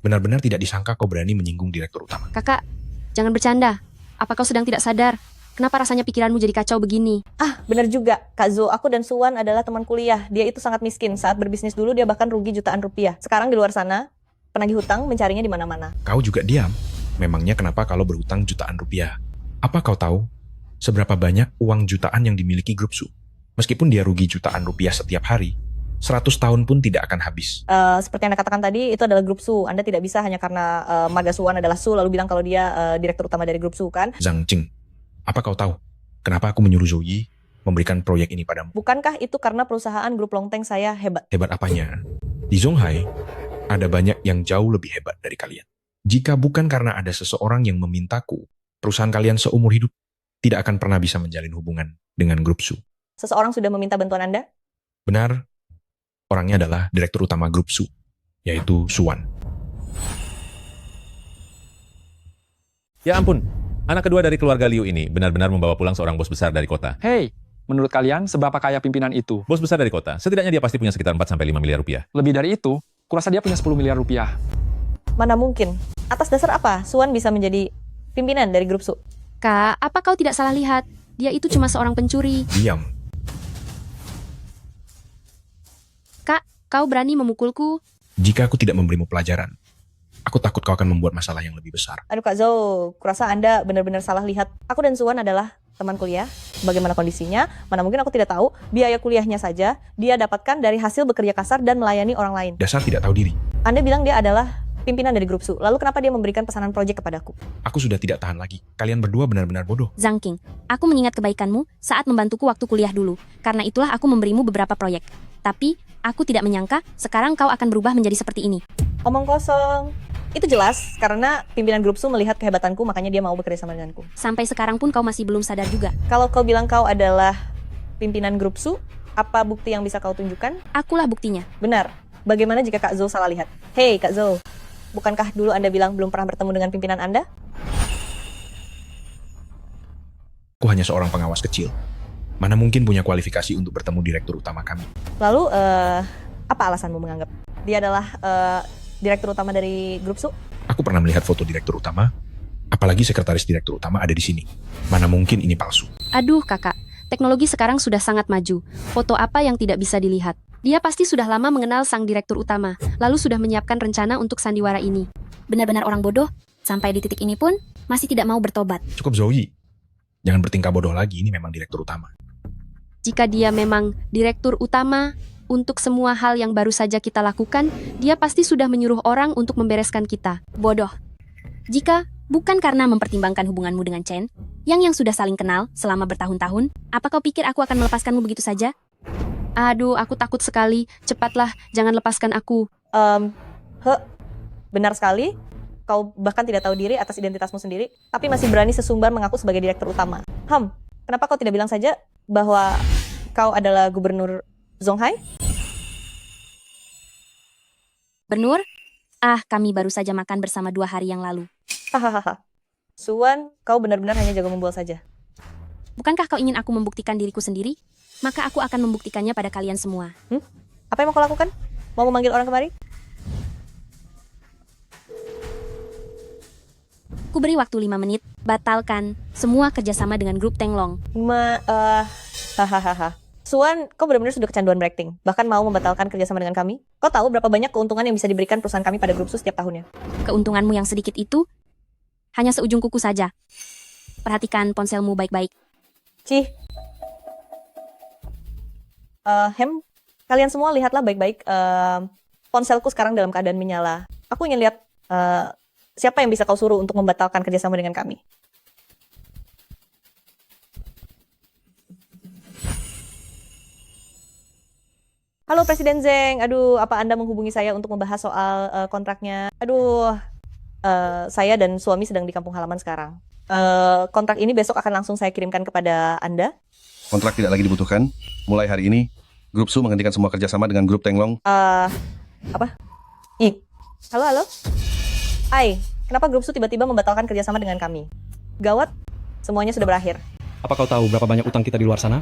Benar-benar tidak disangka kau berani menyinggung direktur utama. Kakak, jangan bercanda. Apa kau sedang tidak sadar? Kenapa rasanya pikiranmu jadi kacau begini? Benar juga, Kak Zo. Aku dan Suwan adalah teman kuliah. Dia itu sangat miskin. Saat berbisnis dulu dia bahkan rugi jutaan rupiah. Sekarang di luar sana, penagih hutang mencarinya di mana-mana. Kau juga diam. Memangnya kenapa kalau berhutang jutaan rupiah? Apa kau tahu seberapa banyak uang jutaan yang dimiliki grup Su? Meskipun dia rugi jutaan rupiah setiap hari, 100 tahun pun tidak akan habis. Seperti yang Anda katakan tadi, itu adalah grup Su. Anda tidak bisa hanya karena marga Suwan adalah Su, lalu bilang kalau dia direktur utama dari grup Su, kan? Zhang Jing, apa kau tahu kenapa aku menyuruh Zoe memberikan proyek ini padamu? Bukankah itu karena perusahaan grup Longteng saya hebat? Hebat apanya? Di Zonghai, ada banyak yang jauh lebih hebat dari kalian. Jika bukan karena ada seseorang yang memintaku, perusahaan kalian seumur hidup tidak akan pernah bisa menjalin hubungan dengan grup Su. Seseorang sudah meminta bantuan Anda? Benar, orangnya adalah direktur utama grup Su, yaitu Suwan. Ya ampun, anak kedua dari keluarga Liu ini benar-benar membawa pulang seorang bos besar dari kota. Hei, menurut kalian seberapa kaya pimpinan itu? Bos besar dari kota, setidaknya dia pasti punya sekitar 4-5 miliar rupiah. Lebih dari itu, kurasa dia punya 10 miliar rupiah. Mana mungkin? Atas dasar apa Suwan bisa menjadi pimpinan dari grup Su? Kak, apa kau tidak salah lihat? Dia itu cuma seorang pencuri. Diam. Kak, kau berani memukulku? Jika aku tidak memberimu pelajaran, aku takut kau akan membuat masalah yang lebih besar. Aduh Kak Zo, kurasa Anda benar-benar salah lihat. Aku dan Suwan adalah teman kuliah. Bagaimana kondisinya? Mana mungkin aku tidak tahu. Biaya kuliahnya saja dia dapatkan dari hasil bekerja kasar dan melayani orang lain. Dasar tidak tahu diri. Anda bilang dia adalah pimpinan dari grup Su. Lalu kenapa dia memberikan pesanan proyek kepadaku? Aku sudah tidak tahan lagi. Kalian berdua benar-benar bodoh. Zhang King, aku mengingat kebaikanmu saat membantuku waktu kuliah dulu. Karena itulah aku memberimu beberapa proyek. Tapi, aku tidak menyangka sekarang kau akan berubah menjadi seperti ini. Omong kosong. Itu jelas, karena pimpinan grup Su melihat kehebatanku, makanya dia mau bekerja sama denganku. Sampai sekarang pun kau masih belum sadar juga. Kalau kau bilang kau adalah pimpinan grup Su, apa bukti yang bisa kau tunjukkan? Akulah buktinya. Benar. Bagaimana jika Kak Zhou salah lihat? Hei Kak Zhou, bukankah dulu Anda bilang belum pernah bertemu dengan pimpinan Anda? Aku hanya seorang pengawas kecil. Mana mungkin punya kualifikasi untuk bertemu direktur utama kami. Lalu, apa alasanmu menganggap dia adalah direktur utama dari grup Su? Aku pernah melihat foto direktur utama, apalagi sekretaris direktur utama ada di sini. Mana mungkin ini palsu? Aduh kakak, teknologi sekarang sudah sangat maju. Foto apa yang tidak bisa dilihat? Dia pasti sudah lama mengenal sang direktur utama, lalu sudah menyiapkan rencana untuk sandiwara ini. Benar-benar orang bodoh, sampai di titik ini pun masih tidak mau bertobat. Cukup Zoe. Jangan bertingkah bodoh lagi, ini memang direktur utama. Jika dia memang direktur utama, untuk semua hal yang baru saja kita lakukan, dia pasti sudah menyuruh orang untuk membereskan kita. Bodoh. Jika bukan karena mempertimbangkan hubunganmu dengan Chen, yang sudah saling kenal selama bertahun-tahun, apa kau pikir aku akan melepaskanmu begitu saja? Aduh, aku takut sekali. Cepatlah, jangan lepaskan aku. Benar sekali. Kau bahkan tidak tahu diri atas identitasmu sendiri, tapi masih berani sesumbar mengaku sebagai direktur utama. Kenapa kau tidak bilang saja bahwa kau adalah gubernur Zonghai? Bernur? Kami baru saja makan bersama 2 hari yang lalu. Hahaha. Suwan, kau benar-benar hanya jago membual saja. Bukankah kau ingin aku membuktikan diriku sendiri? Maka aku akan membuktikannya pada kalian semua. Apa yang mau kau lakukan? Mau memanggil orang kemari? Ku beri waktu 5 menit, batalkan semua kerjasama dengan grup Tenglong. Hahaha. Suwan, kau benar-benar sudah kecanduan berakting. Bahkan mau membatalkan kerjasama dengan kami. Kau tahu berapa banyak keuntungan yang bisa diberikan perusahaan kami pada grup Su setiap tahunnya? Keuntunganmu yang sedikit itu hanya seujung kuku saja. Perhatikan ponselmu baik-baik. Kalian semua lihatlah baik-baik. Ponselku sekarang dalam keadaan menyala. Aku ingin lihat siapa yang bisa kau suruh untuk membatalkan kerjasama dengan kami. Halo Presiden Zeng, aduh apa Anda menghubungi saya untuk membahas soal kontraknya? Aduh, saya dan suami sedang di kampung halaman sekarang. Kontrak ini besok akan langsung saya kirimkan kepada Anda. Kontrak tidak lagi dibutuhkan. Mulai hari ini, Grup Su menghentikan semua kerjasama dengan Grup Tenglong. Apa? Halo? Kenapa Grup Su tiba-tiba membatalkan kerjasama dengan kami? Gawat, semuanya sudah berakhir. Apa kau tahu berapa banyak utang kita di luar sana?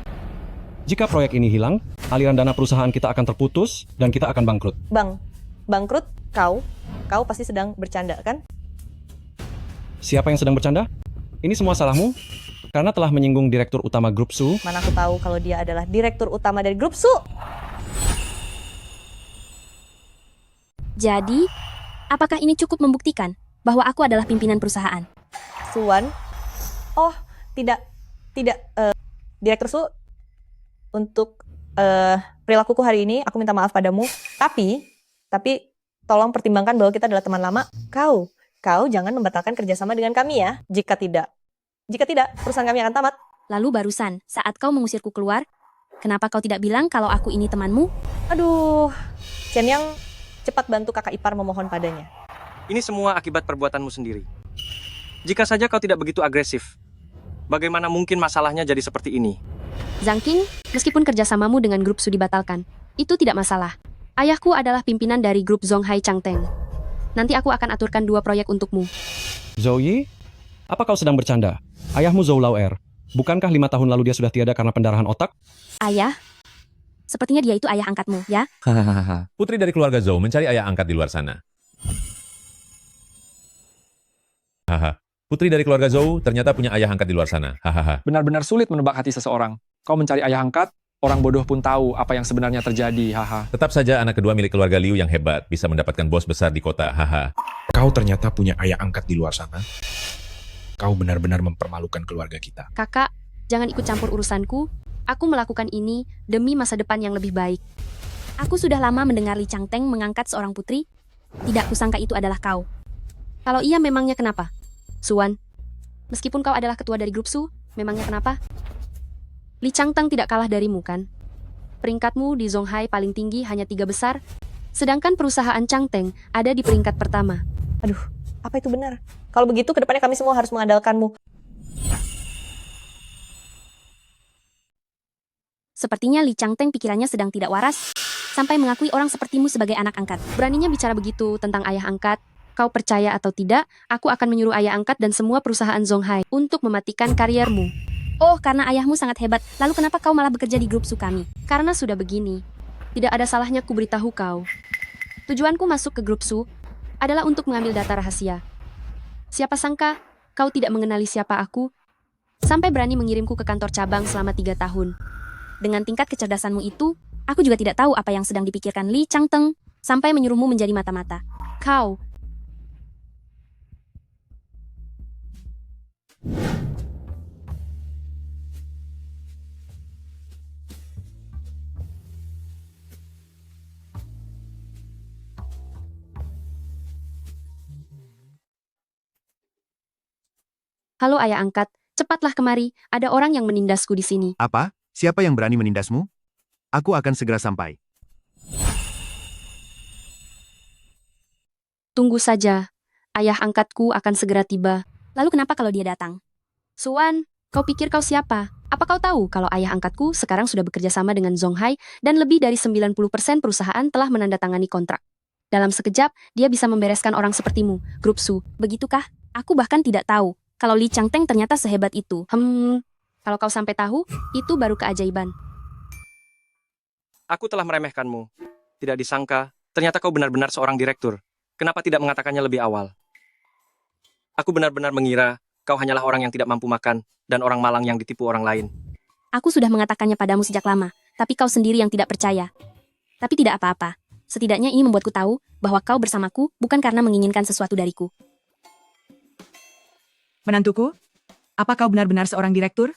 Jika proyek ini hilang, aliran dana perusahaan kita akan terputus dan kita akan bangkrut. Bangkrut? Kau pasti sedang bercanda, kan? Siapa yang sedang bercanda? Ini semua salahmu karena telah menyinggung direktur utama Grup Su. Mana aku tahu kalau dia adalah direktur utama dari Grup Su. Jadi, apakah ini cukup membuktikan bahwa aku adalah pimpinan perusahaan? Suwan? Oh, tidak. Direktur Su, untuk perilakuku hari ini, aku minta maaf padamu. Tapi tolong pertimbangkan bahwa kita adalah teman lama. Kau jangan membatalkan kerjasama dengan kami ya. Jika tidak, perusahaan kami akan tamat. Lalu barusan, saat kau mengusirku keluar, kenapa kau tidak bilang kalau aku ini temanmu? Aduh, Chen Yang, cepat bantu kakak ipar memohon padanya. Ini semua akibat perbuatanmu sendiri. Jika saja kau tidak begitu agresif, bagaimana mungkin masalahnya jadi seperti ini? Zhang King, meskipun kerjasamamu dengan grup Su dibatalkan, itu tidak masalah. Ayahku adalah pimpinan dari grup Zonghai Changteng. Nanti aku akan aturkan 2 proyek untukmu. Zoe, apa kau sedang bercanda? Ayahmu Zhou Lauer. Bukankah 5 tahun lalu dia sudah tiada karena pendarahan otak? Ayah? Sepertinya dia itu ayah angkatmu, ya? Hahaha. Putri dari keluarga Zhou mencari ayah angkat di luar sana. Haha. Putri dari keluarga Zhou ternyata punya ayah angkat di luar sana. Hahaha. Benar-benar sulit menebak hati seseorang. Kau mencari ayah angkat, orang bodoh pun tahu apa yang sebenarnya terjadi. Haha. Tetap saja anak kedua milik keluarga Liu yang hebat bisa mendapatkan bos besar di kota. Haha. Kau ternyata punya ayah angkat di luar sana. Kau benar-benar mempermalukan keluarga kita. Kakak, jangan ikut campur urusanku. Aku melakukan ini demi masa depan yang lebih baik. Aku sudah lama mendengar Li Changteng mengangkat seorang putri, Tidak kusangka itu adalah kau. Kalau iya memangnya kenapa? Suwan, meskipun kau adalah ketua dari grup Su, memangnya kenapa? Li Changteng tidak kalah darimu kan? Peringkatmu di Zonghai paling tinggi hanya 3 besar, sedangkan perusahaan Changteng ada di peringkat pertama. Aduh, apa itu benar? Kalau begitu, kedepannya kami semua harus mengandalkanmu. Sepertinya Li Changteng pikirannya sedang tidak waras, sampai mengakui orang sepertimu sebagai anak angkat. Beraninya bicara begitu tentang ayah angkat? Kau percaya atau tidak, aku akan menyuruh ayah angkat dan semua perusahaan Zonghai untuk mematikan kariermu. Oh, karena ayahmu sangat hebat, lalu kenapa kau malah bekerja di grup Su kami? Karena sudah begini, tidak ada salahnya ku beritahu kau. Tujuanku masuk ke grup Su adalah untuk mengambil data rahasia. Siapa sangka, kau tidak mengenali siapa aku, sampai berani mengirimku ke kantor cabang selama 3 tahun. Dengan tingkat kecerdasanmu itu, aku juga tidak tahu apa yang sedang dipikirkan Li Changteng, sampai menyuruhmu menjadi mata-mata. Kau. Halo ayah angkat, cepatlah kemari, ada orang yang menindasku di sini. Apa? Siapa yang berani menindasmu? Aku akan segera sampai. Tunggu saja, ayah angkatku akan segera tiba. Lalu kenapa kalau dia datang? Suwan, kau pikir kau siapa? Apa kau tahu kalau ayah angkatku sekarang sudah bekerja sama dengan Zonghai dan lebih dari 90% perusahaan telah menandatangani kontrak. Dalam sekejap, dia bisa membereskan orang sepertimu, grup Su. Begitukah? Aku bahkan tidak tahu kalau Li Changteng ternyata sehebat itu. Kalau kau sampai tahu, itu baru keajaiban. Aku telah meremehkanmu. Tidak disangka, ternyata kau benar-benar seorang direktur. Kenapa tidak mengatakannya lebih awal? Aku benar-benar mengira kau hanyalah orang yang tidak mampu makan dan orang malang yang ditipu orang lain. Aku sudah mengatakannya padamu sejak lama, tapi kau sendiri yang tidak percaya. Tapi tidak apa-apa. Setidaknya ini membuatku tahu bahwa kau bersamaku bukan karena menginginkan sesuatu dariku. Menantuku, apa kau benar-benar seorang direktur?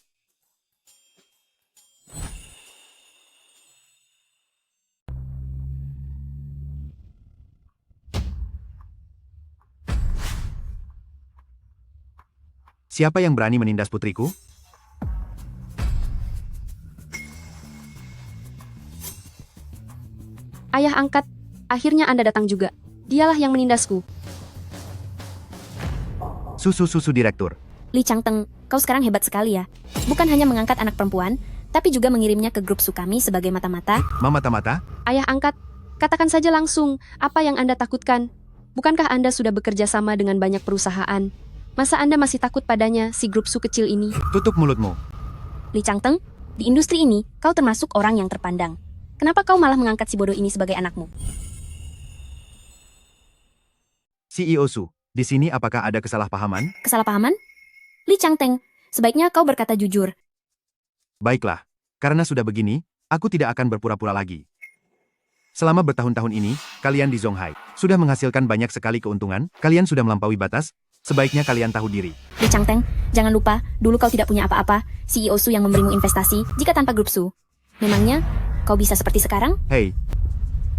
Siapa yang berani menindas putriku? Ayah angkat, akhirnya Anda datang juga. Dialah yang menindasku. Susu direktur. Li Changteng, kau sekarang hebat sekali ya. Bukan hanya mengangkat anak perempuan, tapi juga mengirimnya ke grup Su kami sebagai mata-mata. Mata-mata? Ayah angkat, katakan saja langsung, apa yang Anda takutkan? Bukankah Anda sudah bekerja sama dengan banyak perusahaan? Masa Anda masih takut padanya, si grup Su kecil ini? Tutup mulutmu. Li Changteng, di industri ini, kau termasuk orang yang terpandang. Kenapa kau malah mengangkat si bodoh ini sebagai anakmu? CEO Su, di sini apakah ada kesalahpahaman? Kesalahpahaman? Li Changteng, sebaiknya kau berkata jujur. Baiklah, karena sudah begini, aku tidak akan berpura-pura lagi. Selama bertahun-tahun ini, kalian di Zonghai sudah menghasilkan banyak sekali keuntungan, kalian sudah melampaui batas, sebaiknya kalian tahu diri. Li Changteng, jangan lupa, dulu kau tidak punya apa-apa, CEO Su yang memberimu investasi, jika tanpa grup Su. Memangnya, kau bisa seperti sekarang? Hei,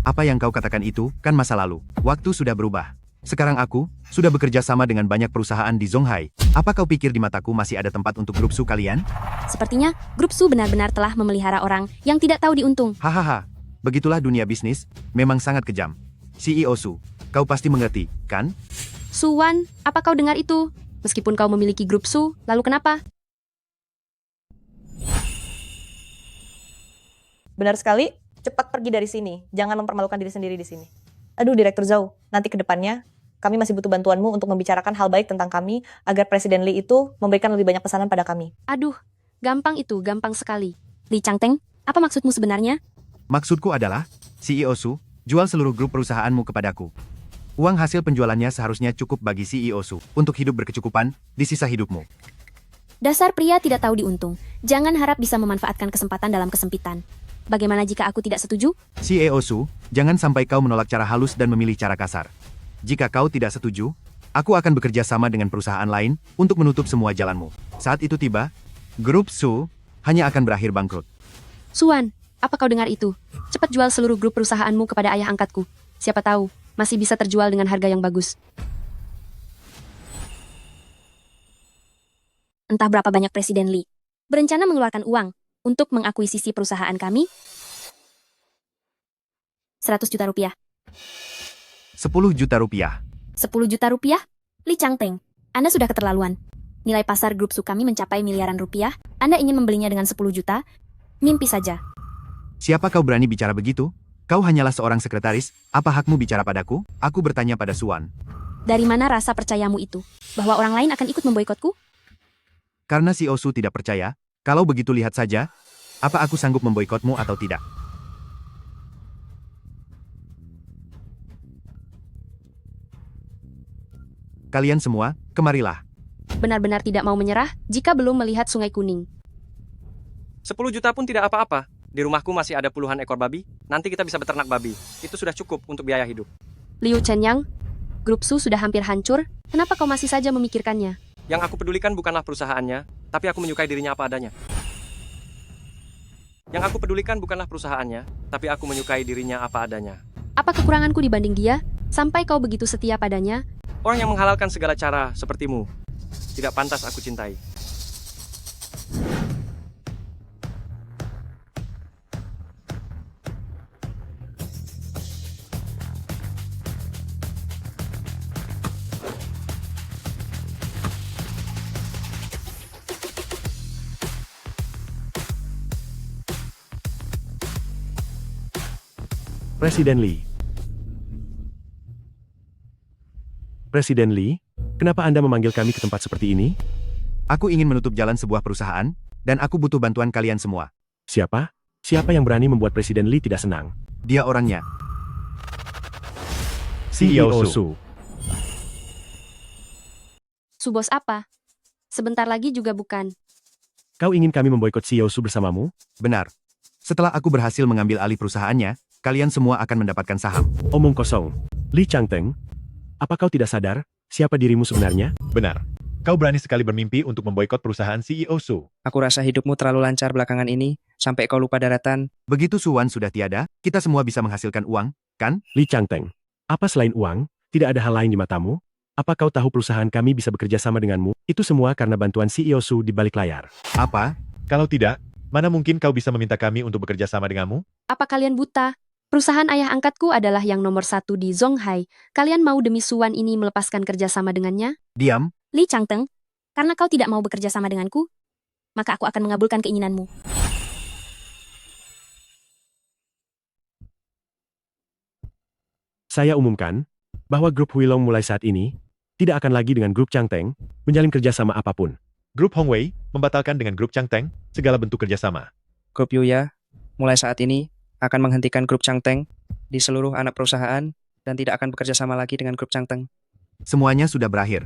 apa yang kau katakan itu, kan masa lalu. Waktu sudah berubah. Sekarang aku sudah bekerja sama dengan banyak perusahaan di Zonghai. Apa kau pikir di mataku masih ada tempat untuk grup Su kalian? Sepertinya, grup Su benar-benar telah memelihara orang yang tidak tahu diuntung. Hahaha, begitulah dunia bisnis, memang sangat kejam. CEO Su, kau pasti mengerti, kan? Suwan, apa kau dengar itu? Meskipun kau memiliki grup Su, lalu kenapa? Benar sekali, cepat pergi dari sini. Jangan mempermalukan diri sendiri di sini. Aduh, Direktur Zhou, nanti ke depannya, kami masih butuh bantuanmu untuk membicarakan hal baik tentang kami, agar Presiden Li itu memberikan lebih banyak pesanan pada kami. Aduh, gampang itu, gampang sekali. Li Changteng, apa maksudmu sebenarnya? Maksudku adalah, CEO Su, jual seluruh grup perusahaanmu kepadaku. Uang hasil penjualannya seharusnya cukup bagi CEO Su untuk hidup berkecukupan di sisa hidupmu. Dasar pria tidak tahu diuntung. Jangan harap bisa memanfaatkan kesempatan dalam kesempitan. Bagaimana jika aku tidak setuju? CEO Su, jangan sampai kau menolak cara halus dan memilih cara kasar. Jika kau tidak setuju, aku akan bekerja sama dengan perusahaan lain untuk menutup semua jalanmu. Saat itu tiba, grup Su hanya akan berakhir bangkrut. Suwan, apa kau dengar itu? Cepat jual seluruh grup perusahaanmu kepada ayah angkatku. Siapa tahu, masih bisa terjual dengan harga yang bagus. Entah berapa banyak Presiden Lee berencana mengeluarkan uang untuk mengakuisisi perusahaan kami. 100 juta rupiah. 10 juta rupiah. 10 juta rupiah? Lee Changteng, Anda sudah keterlaluan. Nilai pasar grup Su kami mencapai miliaran rupiah. Anda ingin membelinya dengan 10 juta? Mimpi saja. Siapa kau berani bicara begitu? Kau hanyalah seorang sekretaris, apa hakmu bicara padaku? Aku bertanya pada Suan. Dari mana rasa percayamu itu? Bahwa orang lain akan ikut memboikotku? Karena si Osu tidak percaya, kalau begitu lihat saja, apa aku sanggup memboikotmu atau tidak. Kalian semua, kemarilah. Benar-benar tidak mau menyerah jika belum melihat Sungai Kuning. 10 juta pun tidak apa-apa. Di rumahku masih ada puluhan ekor babi. Nanti kita bisa beternak babi. Itu sudah cukup untuk biaya hidup. Liu Chenyang, grup Su sudah hampir hancur. Kenapa kau masih saja memikirkannya? Yang aku pedulikan bukanlah perusahaannya, tapi aku menyukai dirinya apa adanya. Yang aku pedulikan bukanlah perusahaannya, tapi aku menyukai dirinya apa adanya. Apa kekuranganku dibanding dia, sampai kau begitu setia padanya? Orang yang menghalalkan segala cara sepertimu, tidak pantas aku cintai. Presiden Lee. Presiden Lee, kenapa Anda memanggil kami ke tempat seperti ini? Aku ingin menutup jalan sebuah perusahaan, dan aku butuh bantuan kalian semua. Siapa? Siapa yang berani membuat Presiden Lee tidak senang? Dia orangnya. CEO Su. Su bos apa? Sebentar lagi juga bukan. Kau ingin kami memboikot CEO Su bersamamu? Benar. Setelah aku berhasil mengambil alih perusahaannya, kalian semua akan mendapatkan saham. Omong kosong. Lee Changteng, apa kau tidak sadar siapa dirimu sebenarnya? Benar. Kau berani sekali bermimpi untuk memboikot perusahaan CEO Su. Aku rasa hidupmu terlalu lancar belakangan ini, sampai kau lupa daratan. Begitu Suwan sudah tiada, kita semua bisa menghasilkan uang, kan? Lee Changteng, apa selain uang, tidak ada hal lain di matamu? Apa kau tahu perusahaan kami bisa bekerja sama denganmu? Itu semua karena bantuan CEO Su di balik layar. Apa? Kalau tidak, mana mungkin kau bisa meminta kami untuk bekerja sama denganmu? Apa kalian buta? Perusahaan ayah angkatku adalah yang nomor 1 di Zonghai. Kalian mau demi Suwan ini melepaskan kerjasama dengannya? Diam. Lee Changteng, karena kau tidak mau bekerja sama denganku, maka aku akan mengabulkan keinginanmu. Saya umumkan bahwa grup Huilong mulai saat ini tidak akan lagi dengan grup Changteng menjalin kerjasama apapun. Grup Hongwei membatalkan dengan grup Changteng segala bentuk kerjasama. Grup Yuya, mulai saat ini, akan menghentikan grup Changteng di seluruh anak perusahaan dan tidak akan bekerja sama lagi dengan grup Changteng. Semuanya sudah berakhir.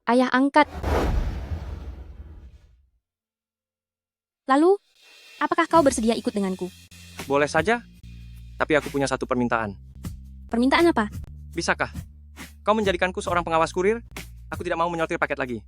Ayah angkat. Lalu, apakah kau bersedia ikut denganku? Boleh saja, tapi aku punya satu permintaan. Permintaan apa? Bisakah kau menjadikanku seorang pengawas kurir? Aku tidak mau menyortir paket lagi.